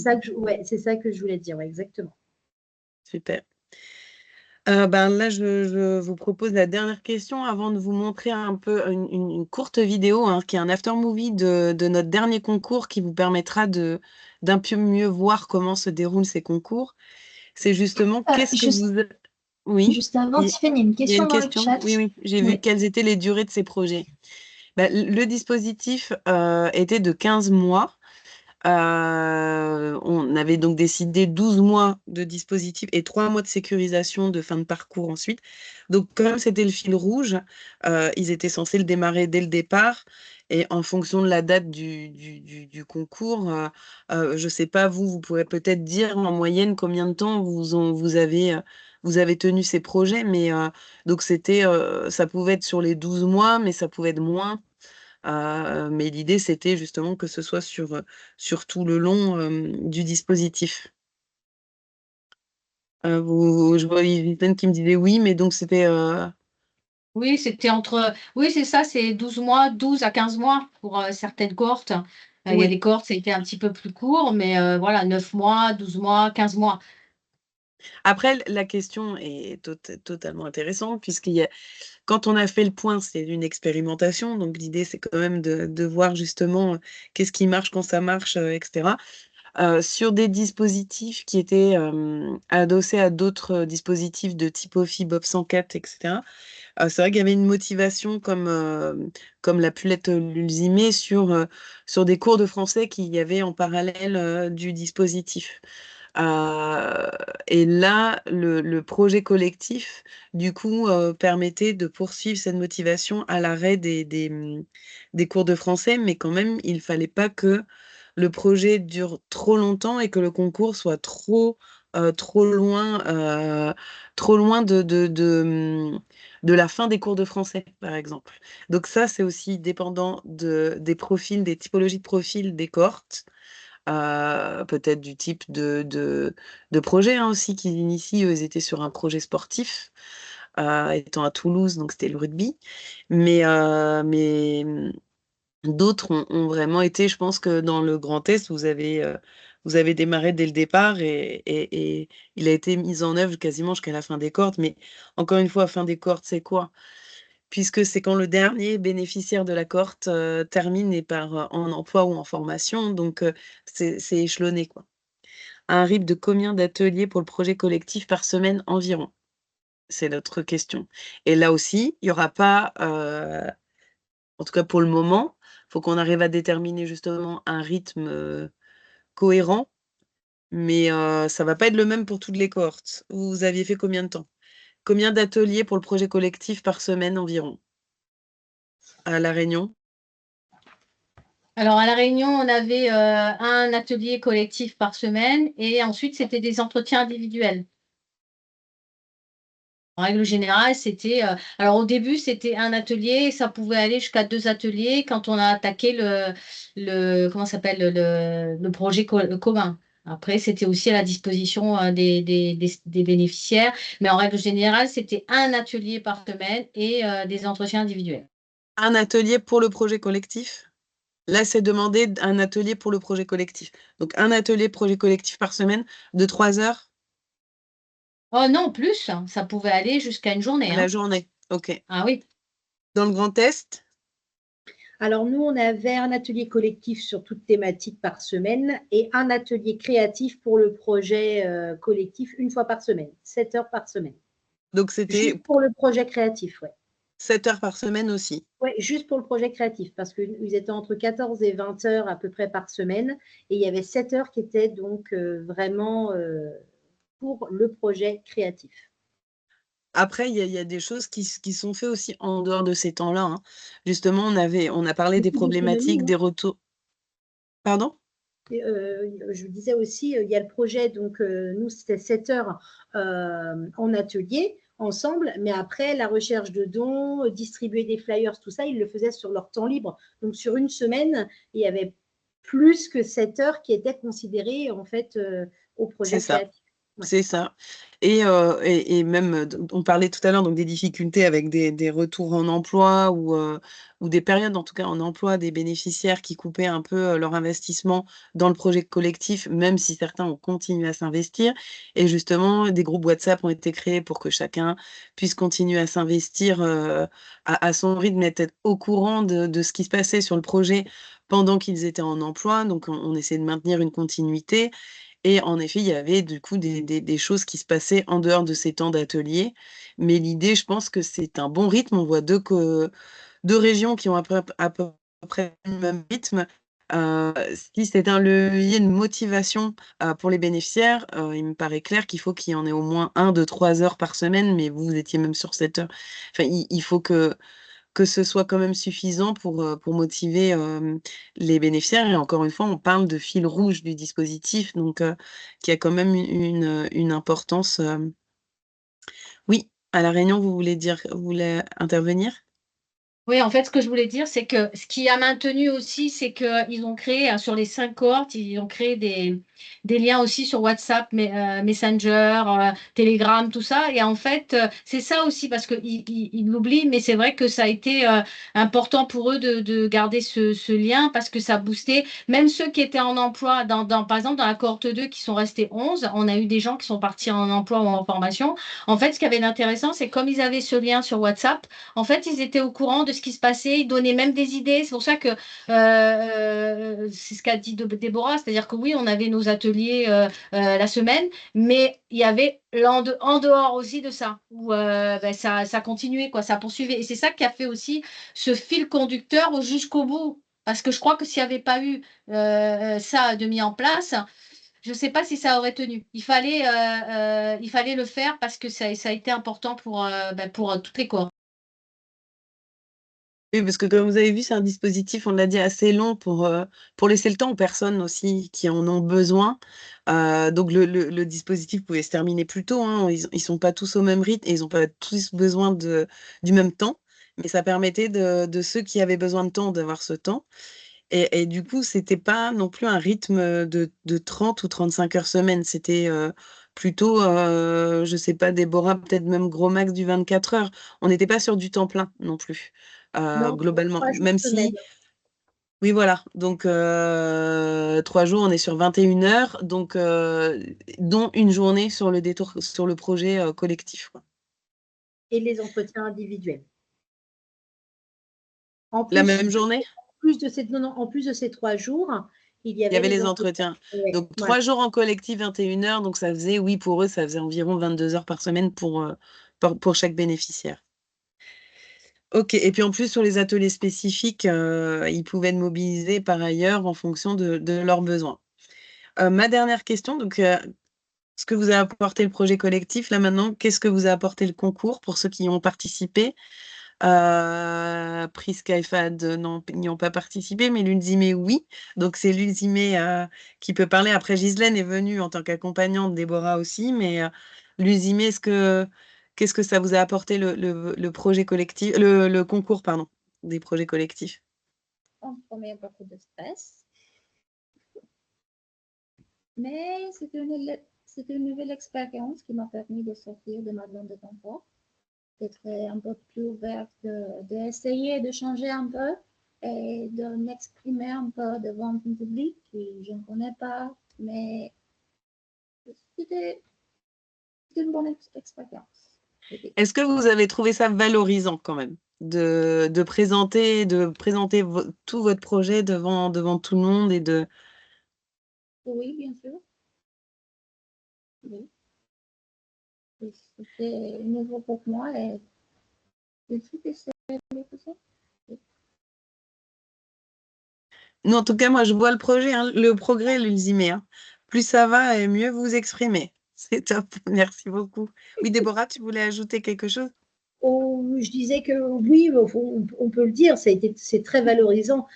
ça que je voulais dire, ouais, exactement. Super. Ben là, je vous propose la dernière question avant de vous montrer un peu une courte vidéo qui est un after movie de notre dernier concours qui vous permettra d'un peu mieux voir comment se déroulent ces concours. C'est justement qu'est-ce que vous... Oui, Juste avant, il Tiffany, une y a question une dans le question. chat. Oui, j'ai vu Oui. quelles étaient les durées de ces projets. Ben, le dispositif était de 15 mois. On avait donc décidé 12 mois de dispositif et 3 mois de sécurisation de fin de parcours ensuite. Donc, comme c'était le fil rouge, ils étaient censés le démarrer dès le départ. Et en fonction de la date du concours, je ne sais pas, vous pourrez peut-être dire en moyenne combien de temps vous avez tenu ces projets. Mais donc, ça pouvait être sur les 12 mois, mais ça pouvait être moins. Mais l'idée, c'était justement que ce soit sur tout le long du dispositif. Je vois Yvonne qui me disait oui, mais donc c'était... Oui, c'était oui, c'est ça, c'est 12 mois, 12 à 15 mois pour certaines cohortes. Il y a Oui. des cohortes, ça a été un petit peu plus court, mais voilà, 9 mois, 12 mois, 15 mois. Après, la question est totalement intéressante, quand on a fait le point, c'est une expérimentation, donc l'idée, c'est quand même de voir justement qu'est-ce qui marche quand ça marche, etc. Sur des dispositifs qui étaient adossés à d'autres dispositifs de type OFI, Bob 104, etc. C'est vrai qu'il y avait une motivation comme l'a pu l'être l'Ulzimé sur des cours de français qu'il y avait en parallèle du dispositif. Et là, le projet collectif, du coup, permettait de poursuivre cette motivation à l'arrêt des cours de français, mais quand même, il ne fallait pas que le projet dure trop longtemps et que le concours soit trop loin de la fin des cours de français, par exemple. Donc ça, c'est aussi dépendant des profils, des typologies de profils des cohortes, peut-être du type de projet aussi qu'ils initient. Eux, ils étaient sur un projet sportif, étant à Toulouse, donc c'était le rugby. Mais d'autres ont vraiment été, je pense que dans le Grand Est, vous avez démarré dès le départ et il a été mis en œuvre quasiment jusqu'à la fin des cohortes. Mais encore une fois, fin des cohortes, c'est quoi? Puisque c'est quand le dernier bénéficiaire de la cohorte termine et part en emploi ou en formation, donc c'est échelonné, quoi. Un rythme de combien d'ateliers pour le projet collectif par semaine environ? C'est notre question. Et là aussi, il n'y aura pas, en tout cas pour le moment, il faut qu'on arrive à déterminer justement un rythme cohérent, mais ça ne va pas être le même pour toutes les cohortes. Vous aviez fait combien de temps? Combien d'ateliers pour le projet collectif par semaine environ? À La Réunion? Alors, à La Réunion, on avait un atelier collectif par semaine et ensuite, c'était des entretiens individuels. En règle générale, c'était. Alors, au début, c'était un atelier, ça pouvait aller jusqu'à 2 ateliers quand on a attaqué comment ça s'appelle, le projet commun. Après, c'était aussi à la disposition des bénéficiaires, mais en règle générale, c'était un atelier par semaine et des entretiens individuels. Un atelier pour le projet collectif? Là, c'est demandé un atelier pour le projet collectif. Donc, un atelier projet collectif par semaine de 3 heures Oh non, plus, hein, ça pouvait aller jusqu'à une journée. à la Hein. journée. OK. Ah oui. Dans le Grand Est? Alors, nous, on avait un atelier collectif sur toute thématique par semaine et un atelier créatif pour le projet collectif une fois par semaine, 7 heures par semaine. Donc, c'était Juste pour le projet créatif, ouais. 7 heures par semaine aussi. Oui, juste pour le projet créatif, parce qu'ils étaient entre 14 et 20 heures à peu près par semaine, et il y avait 7 heures qui étaient donc vraiment pour le projet créatif. Après, il y a des choses qui sont faites aussi en dehors de ces temps-là, hein. Justement, on a parlé des Beaucoup d'autonomie, problématiques, hein. des retours. Pardon? Je vous disais aussi, il y a le projet, donc nous, c'était 7 heures en atelier ensemble, mais après, la recherche de dons, distribuer des flyers, tout ça, ils le faisaient sur leur temps libre. Donc, sur une semaine, il y avait plus que 7 heures qui étaient considérées, en fait, au projet C'est ça. créatif. Ouais. C'est ça. Et même, on parlait tout à l'heure donc des difficultés avec des retours en emploi ou des périodes, en tout cas en emploi, des bénéficiaires qui coupaient un peu leur investissement dans le projet collectif, même si certains ont continué à s'investir. Et justement, des groupes WhatsApp ont été créés pour que chacun puisse continuer à s'investir à son rythme et être au courant de ce qui se passait sur le projet pendant qu'ils étaient en emploi. Donc, on essaie de maintenir une continuité. Et en effet, il y avait du coup des choses qui se passaient en dehors de ces temps d'atelier. Mais l'idée, je pense que c'est un bon rythme. On voit 2 régions qui ont à peu près le même rythme. Si c'est un levier de motivation, pour les bénéficiaires, il me paraît clair qu'il faut qu'il y en ait au moins 1 de 3 heures par semaine, mais vous étiez même sur 7 heures. Enfin, il faut que ce soit quand même suffisant pour motiver, les bénéficiaires et encore une fois, on parle de fil rouge du dispositif donc qui a quand même une importance, oui, à La Réunion, vous voulez intervenir? Oui, en fait, ce que je voulais dire, c'est que ce qui a maintenu aussi, c'est qu'ils ont créé, sur les 5 cohortes, ils ont créé des liens aussi sur WhatsApp, Messenger, Telegram, tout ça. Et en fait, c'est ça aussi, parce qu'ils l'oublient, mais c'est vrai que ça a été important pour eux de garder ce lien, parce que ça boostait même ceux qui étaient en emploi, par exemple, dans la cohorte 2, qui sont restés 11, on a eu des gens qui sont partis en emploi ou en formation. En fait, ce qui avait d'intéressant, c'est comme ils avaient ce lien sur WhatsApp, en fait, ils étaient au courant de ce qui se passait, ils donnaient même des idées. C'est pour ça que c'est ce qu'a dit Déborah, c'est-à-dire que oui, on avait nos ateliers la semaine, mais il y avait en dehors aussi de ça, où ça continuait, quoi, ça poursuivait. Et c'est ça qui a fait aussi ce fil conducteur jusqu'au bout. Parce que je crois que s'il n'y avait pas eu ça de mis en place, je ne sais pas si ça aurait tenu. Il fallait le faire parce que ça a été important pour toutes les cohortes. Oui, parce que comme vous avez vu, c'est un dispositif, on l'a dit, assez long pour laisser le temps aux personnes aussi qui en ont besoin. Donc le dispositif pouvait se terminer plus tôt, hein. Ils sont pas tous au même rythme et ils ont pas tous besoin du même temps, mais ça permettait de ceux qui avaient besoin de temps, d'avoir ce temps et du coup, c'était pas non plus un rythme, de 30 ou 35 heures semaine. C'était, plutôt, je sais pas, Déborah, peut-être même gros max du 24 heures. On n'était pas sur du temps plein non plus, Non, globalement. 3 jours Même semaine. si oui, voilà, donc 3 jours, on est sur 21 heures, donc dont une journée sur le projet, collectif, quoi. Et les entretiens individuels. En La plus, même journée? en plus de ces 3 jours, il y Il y avait avait les les entretiens. entretiens. Ouais, Donc voilà. 3 jours en collectif, 21 heures, donc ça faisait, oui, pour eux, ça faisait environ 22 heures par semaine pour chaque bénéficiaire. OK et puis en plus sur les ateliers spécifiques, ils pouvaient être mobilisés par ailleurs en fonction de leurs besoins. Ma dernière question, donc ce que vous a apporté le projet collectif, là maintenant, qu'est-ce que vous a apporté le concours pour ceux qui y ont participé? Prisca et Fahd, non, n'y ont pas participé, mais Lunzimé, oui. Donc c'est Lunzimé, qui peut parler. Après, Ghislaine est venue en tant qu'accompagnante, Déborah aussi, mais Lunzimé, Qu'est-ce que ça vous a apporté le projet collectif, le concours, pardon, des projets collectifs? En premier, beaucoup de stress. Mais c'était une nouvelle expérience qui m'a permis de sortir de ma zone de confort, d'être un peu plus ouverte, d'essayer de changer un peu et de m'exprimer un peu devant un public que je ne connais pas. Mais c'était une bonne expérience. Est-ce que vous avez trouvé ça valorisant quand même de présenter tout votre projet devant tout le monde et de... Oui, bien sûr. Oui. C'était nouveau pour moi et je suis que c'est quelque chose. Non, en tout cas, moi, je vois le projet, hein, le progrès, l'Ulzimé. Hein. Plus ça va et mieux vous exprimez. C'est top. Merci beaucoup. Oui, Déborah, tu voulais ajouter quelque chose? Oh, je disais que oui, on peut le dire, c'est très valorisant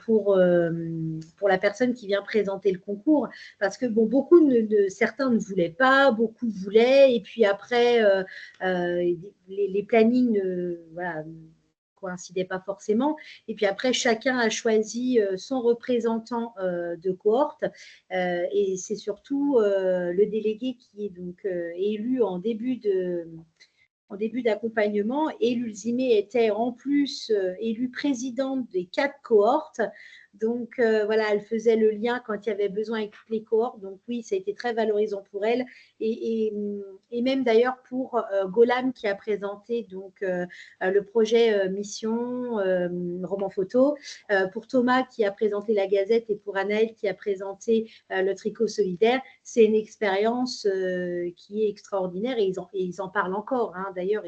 pour la personne qui vient présenter le concours, parce que bon, certains ne voulaient pas, beaucoup voulaient, et puis après, les plannings voilà, coïncidaient pas forcément, et puis après, chacun a choisi son représentant de cohorte, et c'est surtout le délégué qui est donc élu en début d'accompagnement, et Lulzimé était en plus élue présidente des 4 cohortes. Donc voilà, elle faisait le lien quand il y avait besoin avec toutes les cohortes. Donc oui, ça a été très valorisant pour elle. Et même d'ailleurs pour Golam qui a présenté donc, le projet Mission Roman Photo, pour Thomas qui a présenté la Gazette et pour Anaël qui a présenté le tricot solidaire. C'est une expérience qui est extraordinaire et ils en parlent encore. Hein. D'ailleurs,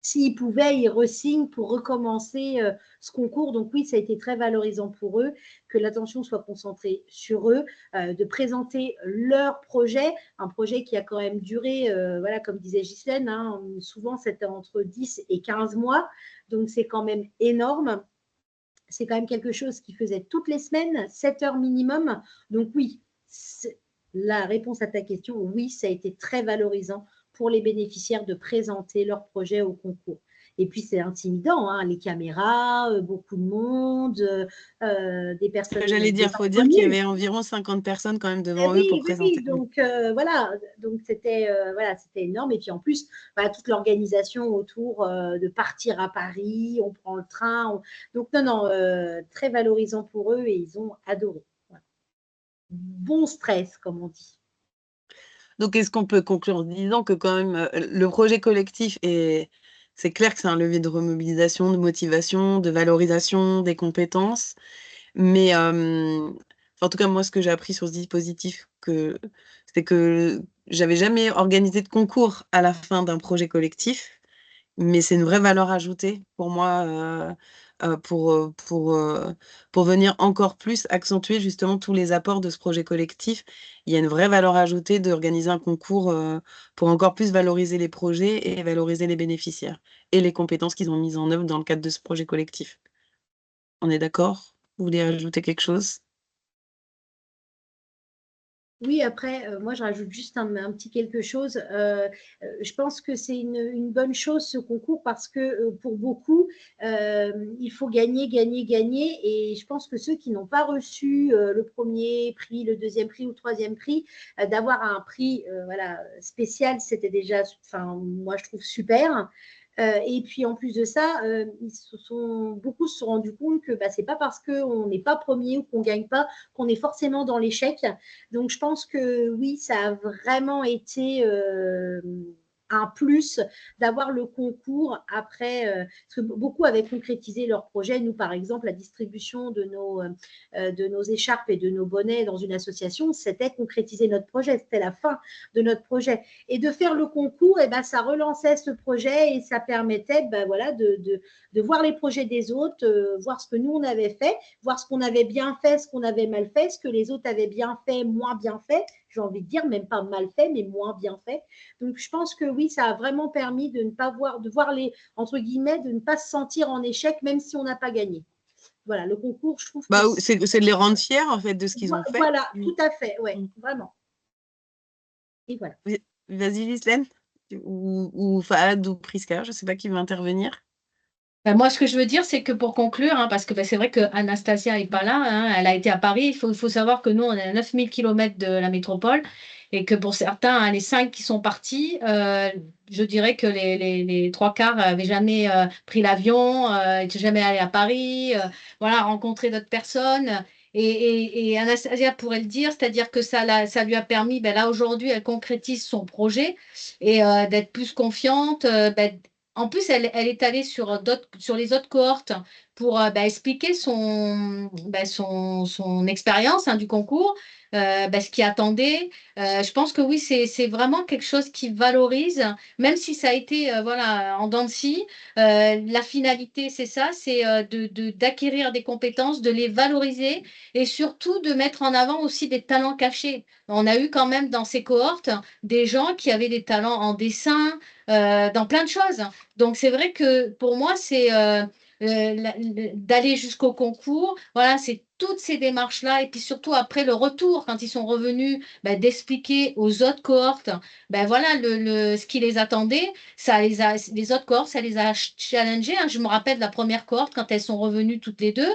s'ils pouvaient, ils re-signent pour recommencer ce concours. Donc oui, ça a été très valorisant pour eux, que l'attention soit concentrée sur eux, de présenter leur projet, un projet qui a quand même duré, voilà, comme disait Ghislaine, hein, souvent c'était entre 10 et 15 mois, donc c'est quand même énorme. C'est quand même quelque chose qui faisait toutes les semaines, 7 heures minimum. Donc oui, la réponse à ta question, oui, ça a été très valorisant pour les bénéficiaires de présenter leur projet au concours. Et puis, c'est intimidant, hein, les caméras, beaucoup de monde, des personnes. J'allais dire, il faut dire qu'il y avait environ 50 personnes quand même devant eux pour présenter. Oui, donc voilà, donc c'était énorme. Et puis en plus, voilà, toute l'organisation autour de partir à Paris, on prend le train. Donc non, très valorisant pour eux et ils ont adoré. Voilà. Bon stress, comme on dit. Donc, est-ce qu'on peut conclure en disant que quand même, le projet collectif, c'est clair que c'est un levier de remobilisation, de motivation, de valorisation des compétences. Mais en tout cas, moi, ce que j'ai appris sur ce dispositif, c'est que j'avais jamais organisé de concours à la fin d'un projet collectif, mais c'est une vraie valeur ajoutée pour moi, pour venir encore plus accentuer justement tous les apports de ce projet collectif. Il y a une vraie valeur ajoutée d'organiser un concours pour encore plus valoriser les projets et valoriser les bénéficiaires et les compétences qu'ils ont mises en œuvre dans le cadre de ce projet collectif. On est d'accord? Vous voulez ajouter quelque chose? Oui, après, moi, je rajoute juste un petit quelque chose. Je pense que c'est une bonne chose, ce concours, parce que pour beaucoup, il faut gagner, gagner, gagner. Et je pense que ceux qui n'ont pas reçu le premier prix, le deuxième prix ou le troisième prix, d'avoir un prix voilà, spécial, c'était déjà, moi, je trouve super. Et puis en plus de ça, beaucoup se sont rendus compte que ce n'est pas parce qu'on n'est pas premier ou qu'on ne gagne pas qu'on est forcément dans l'échec. Donc je pense que oui, ça a vraiment été un plus d'avoir le concours après, parce que beaucoup avaient concrétisé leur projet. Nous, par exemple, la distribution de nos écharpes et de nos bonnets dans une association, c'était concrétiser notre projet, c'était la fin de notre projet. Et de faire le concours, ça relançait ce projet et ça permettait voilà, de voir les projets des autres, voir ce que nous, on avait fait, voir ce qu'on avait bien fait, ce qu'on avait mal fait, ce que les autres avaient bien fait, moins bien fait, j'ai envie de dire, même pas mal fait, mais moins bien fait. Donc, je pense que oui, ça a vraiment permis de ne pas voir les, entre guillemets, de ne pas se sentir en échec, même si on n'a pas gagné. Voilà, le concours, je trouve que c'est de les rendre fiers, en fait, de ce qu'ils ont fait. Voilà, tout à fait, ouais, vraiment. Et voilà. Vas-y, Ghislaine, ou Fahad ou Priska, je ne sais pas qui veut intervenir. Moi, ce que je veux dire, c'est que pour conclure, hein, parce que c'est vrai que Anastasia n'est pas là, hein, elle a été à Paris. Il faut savoir que nous, on est à 9000 km de la métropole et que pour certains, hein, les 5 qui sont partis, je dirais que les 3 quarts n'avaient jamais pris l'avion, n'étaient jamais allés à Paris, voilà, rencontré d'autres personnes. Et Anastasia pourrait le dire, c'est-à-dire que ça lui a permis, ben là aujourd'hui, elle concrétise son projet et d'être plus confiante, en plus, elle est allée sur les autres cohortes pour expliquer son expérience, hein, du concours, ce qui attendait. Je pense que oui, c'est vraiment quelque chose qui valorise, même si ça a été voilà, en dents de scie. La finalité, c'est ça, c'est d'acquérir des compétences, de les valoriser et surtout de mettre en avant aussi des talents cachés. On a eu quand même dans ces cohortes des gens qui avaient des talents en dessin, dans plein de choses. Donc, c'est vrai que pour moi, c'est d'aller jusqu'au concours. Voilà, c'est toutes ces démarches-là. Et puis surtout, après le retour, quand ils sont revenus, d'expliquer aux autres cohortes voilà, ce qui les attendait. Les autres cohortes, ça les a challengés, hein. Je me rappelle de la première cohorte, quand elles sont revenues toutes les deux.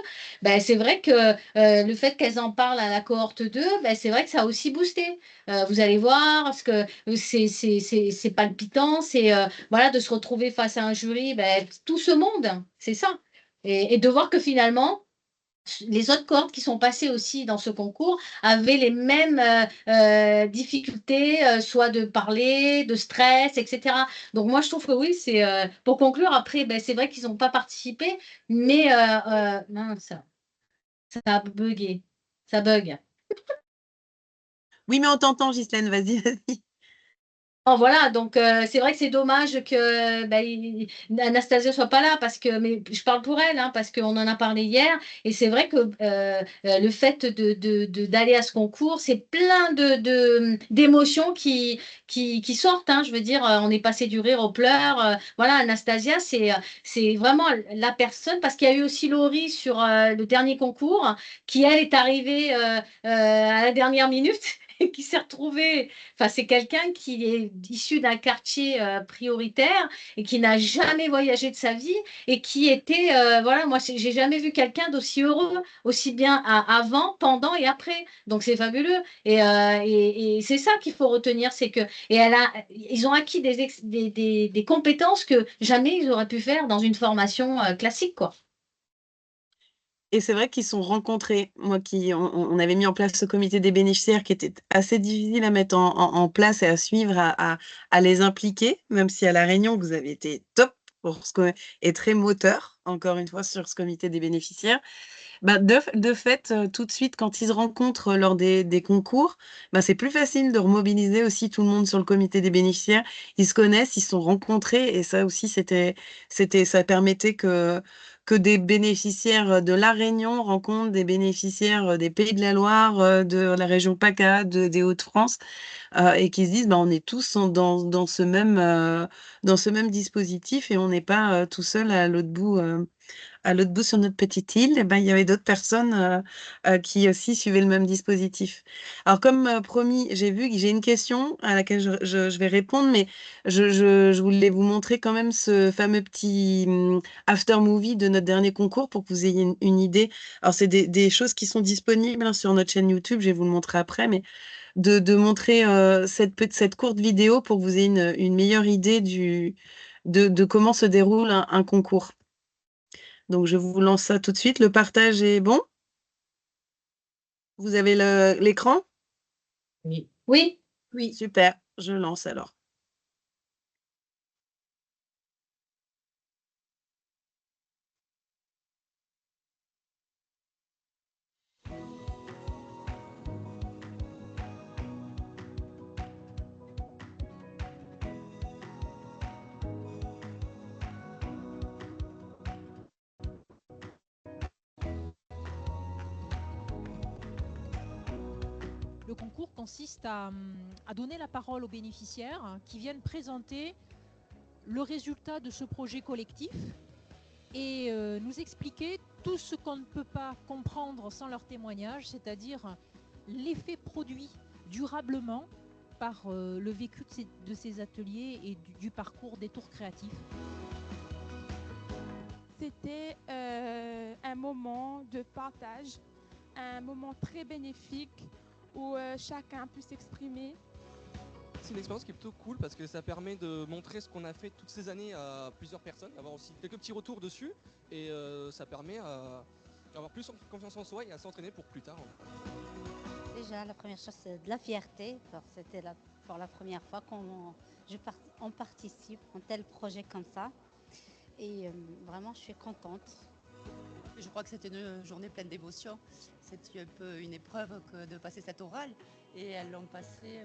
C'est vrai que le fait qu'elles en parlent à la cohorte 2, c'est vrai que ça a aussi boosté. Vous allez voir, parce que c'est palpitant, c'est voilà, de se retrouver face à un jury, tout ce monde, c'est ça. Et de voir que finalement, les autres cohortes qui sont passées aussi dans ce concours avaient les mêmes difficultés, soit de parler, de stress, etc. Donc moi, je trouve que oui, c'est pour conclure, après, c'est vrai qu'ils n'ont pas participé, mais non, ça a bugué, ça bug. Oui, mais on t'entend, Ghislaine, vas-y, vas-y. Oh, voilà, donc c'est vrai que c'est dommage que Anastasia soit pas là parce que, mais je parle pour elle, hein, parce qu'on en a parlé hier et c'est vrai que le fait d'aller à ce concours, c'est plein d'émotions qui sortent, hein. Je veux dire, on est passé du rire aux pleurs. Voilà, Anastasia, c'est vraiment la personne, parce qu'il y a eu aussi Laurie sur le dernier concours qui, elle, est arrivée à la dernière minute et qui s'est retrouvée. Enfin, c'est quelqu'un qui est issu d'un quartier prioritaire et qui n'a jamais voyagé de sa vie et qui était, voilà, moi, j'ai jamais vu quelqu'un d'aussi heureux, aussi bien avant, pendant et après. Donc, c'est fabuleux. Et c'est ça qu'il faut retenir, c'est que, ils ont acquis des compétences que jamais ils auraient pu faire dans une formation classique, quoi. Et c'est vrai qu'ils sont rencontrés. Moi, on avait mis en place ce comité des bénéficiaires qui était assez difficile à mettre en place et à suivre, à les impliquer, même si à La Réunion, vous avez été top et très moteur, encore une fois, sur ce comité des bénéficiaires. De fait, tout de suite, quand ils se rencontrent lors des concours, c'est plus facile de remobiliser aussi tout le monde sur le comité des bénéficiaires. Ils se connaissent, ils se sont rencontrés et ça aussi, ça permettait que des bénéficiaires de La Réunion rencontrent des bénéficiaires des Pays de la Loire, de la région PACA, des Hauts-de-France, et qui se disent, on est tous dans ce même dispositif et on n'est pas tout seul à l'autre bout sur notre petite île. Il y avait d'autres personnes qui aussi suivaient le même dispositif. Alors, comme promis, j'ai vu que j'ai une question à laquelle je vais répondre, mais je voulais vous montrer quand même ce fameux petit after movie de notre dernier concours pour que vous ayez une idée. Alors, c'est des choses qui sont disponibles, hein, sur notre chaîne YouTube, je vais vous le montrer après, mais de montrer cette courte vidéo pour que vous ayez une meilleure idée de comment se déroule un concours. Donc, je vous lance ça tout de suite. Le partage est bon? Vous avez l'écran? Oui. Oui. Oui. Super, je lance alors. Le concours consiste à donner la parole aux bénéficiaires qui viennent présenter le résultat de ce projet collectif et nous expliquer tout ce qu'on ne peut pas comprendre sans leur témoignage, c'est-à-dire l'effet produit durablement par le vécu de ces ateliers et du parcours des tours créatifs. C'était un moment de partage, un moment très bénéfique où chacun a pu s'exprimer. C'est une expérience qui est plutôt cool parce que ça permet de montrer ce qu'on a fait toutes ces années à plusieurs personnes, d'avoir aussi quelques petits retours dessus et ça permet d'avoir plus confiance en soi et à s'entraîner pour plus tard. Déjà, la première chose, c'est de la fierté. C'était pour la première fois qu'on participe à un tel projet comme ça. Et vraiment, je suis contente. Je crois que c'était une journée pleine d'émotions. C'était un peu une épreuve que de passer cette orale. Et elles l'ont passé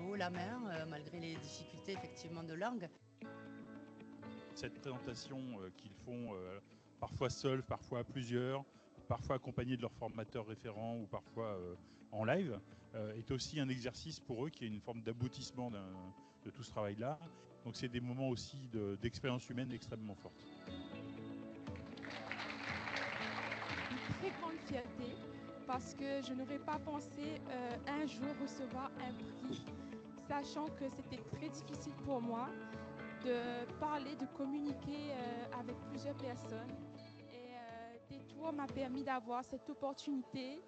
haut la main, malgré les difficultés effectivement de langue. Cette présentation qu'ils font parfois seuls, parfois à plusieurs, parfois accompagnés de leurs formateurs référents ou parfois en live, est aussi un exercice pour eux qui est une forme d'aboutissement de tout ce travail-là. Donc c'est des moments aussi d'expérience humaine extrêmement fortes. Une très grande fierté parce que je n'aurais pas pensé un jour recevoir un prix, sachant que c'était très difficile pour moi de parler, de communiquer avec plusieurs personnes. Et Détour m'a permis d'avoir cette opportunité.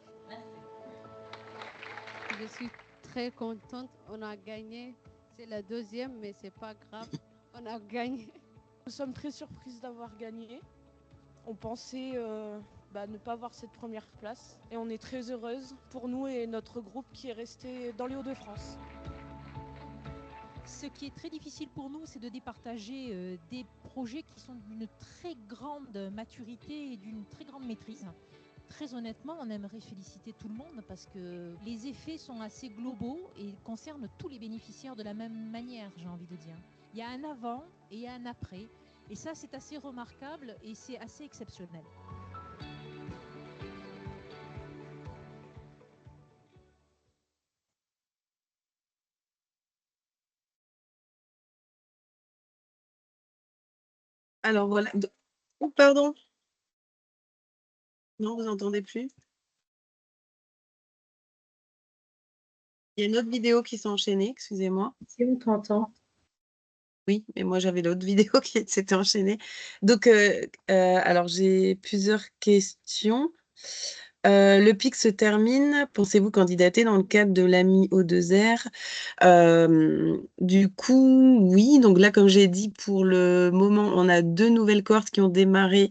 Je suis très contente, on a gagné. C'est la deuxième, mais c'est pas grave, on a gagné. Nous sommes très surprises d'avoir gagné. On pensait ne pas avoir cette première place et on est très heureuse pour nous et notre groupe qui est resté dans les Hauts-de-France. Ce qui est très difficile pour nous, c'est de départager des projets qui sont d'une très grande maturité et d'une très grande maîtrise. Très honnêtement, on aimerait féliciter tout le monde parce que les effets sont assez globaux et concernent tous les bénéficiaires de la même manière, j'ai envie de dire. Il y a un avant et il y a un après. Et ça, c'est assez remarquable et c'est assez exceptionnel. Alors voilà. Oh, pardon. Non, vous n'entendez plus? Il y a une autre vidéo qui s'est enchaînée, excusez-moi. Si on t'entend. Oui, mais moi j'avais l'autre vidéo qui s'était enchaînée. Donc, alors j'ai plusieurs questions. Le PIC se termine. Pensez-vous candidater dans le cadre de l'AMI O2R? Du coup, oui. Donc là, comme j'ai dit, pour le moment, on a 2 nouvelles cohortes qui ont démarré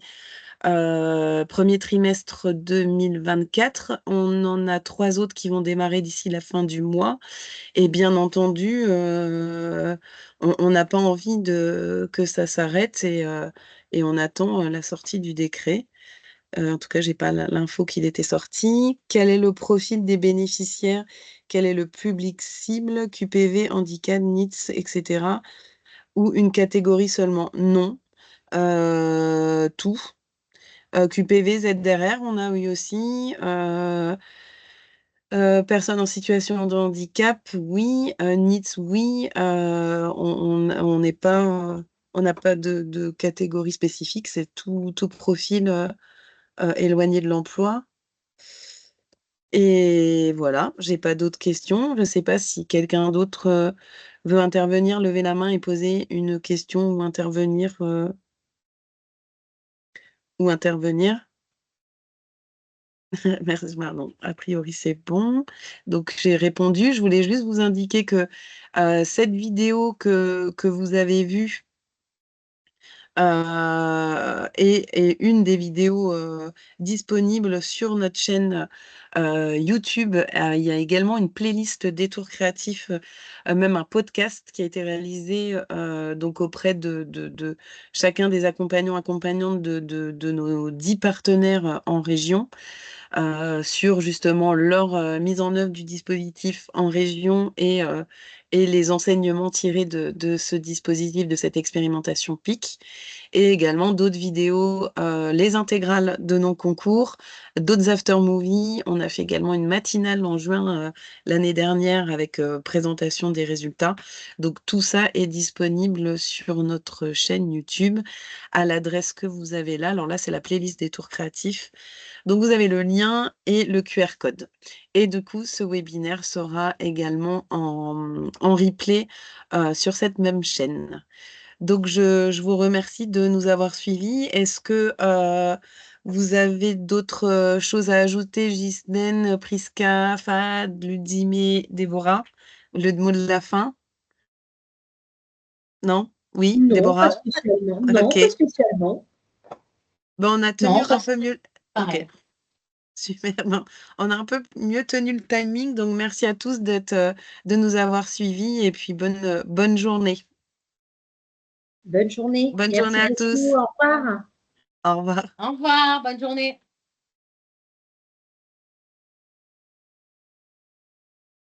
premier trimestre 2024. On en a 3 autres qui vont démarrer d'ici la fin du mois. Et bien entendu, on n'a pas envie que ça s'arrête et on attend la sortie du décret. En tout cas, j'ai pas l'info qu'il était sorti. Quel est le profil des bénéficiaires? Quel est le public cible? QPV, handicap, NITS, etc. Ou une catégorie seulement? Non. Tout. QPV, ZRR, on a eu aussi. Personnes en situation de handicap, oui. NITS, oui. On n'est pas, on n'a pas de catégorie spécifique, c'est tout profil éloigné de l'emploi. Et voilà, j'ai pas d'autres questions. Je ne sais pas si quelqu'un d'autre veut intervenir, lever la main et poser une question ou intervenir. Merci, pardon. A priori, c'est bon. Donc, j'ai répondu. Je voulais juste vous indiquer que cette vidéo que vous avez vue est une des vidéos disponibles sur notre chaîne YouTube. Il y a également une playlist Détour créatif, même un podcast qui a été réalisé donc auprès de chacun des accompagnantes de nos 10 partenaires en région. Sur justement leur mise en œuvre du dispositif en région et les enseignements tirés de ce dispositif, de cette expérimentation PIC, et également d'autres vidéos, les intégrales de nos concours, d'autres after-movies. On On a fait également une matinale en juin l'année dernière avec présentation des résultats. Donc tout ça est disponible sur notre chaîne YouTube à l'adresse que vous avez là. Alors là, c'est la playlist des tours créatifs. Donc vous avez le lien et le QR code. Et du coup, ce webinaire sera également en replay sur cette même chaîne. Donc je vous remercie de nous avoir suivis. Est-ce que vous avez d'autres choses à ajouter, Ghislaine, Prisca, Fahd, Ludmé, Déborah? Le mot de la fin? Non? Oui, Non, Déborah? pas spécialement. Non, Ok. pas spécialement. Ben, on a tenu Non, un peu mieux. pareil. Ok, super. Ben, on a un peu mieux tenu le timing, donc merci à tous de nous avoir suivis et puis bonne journée. Bonne journée. Bonne Merci journée à beaucoup. tous. Au revoir. Au revoir. Au revoir, bonne journée.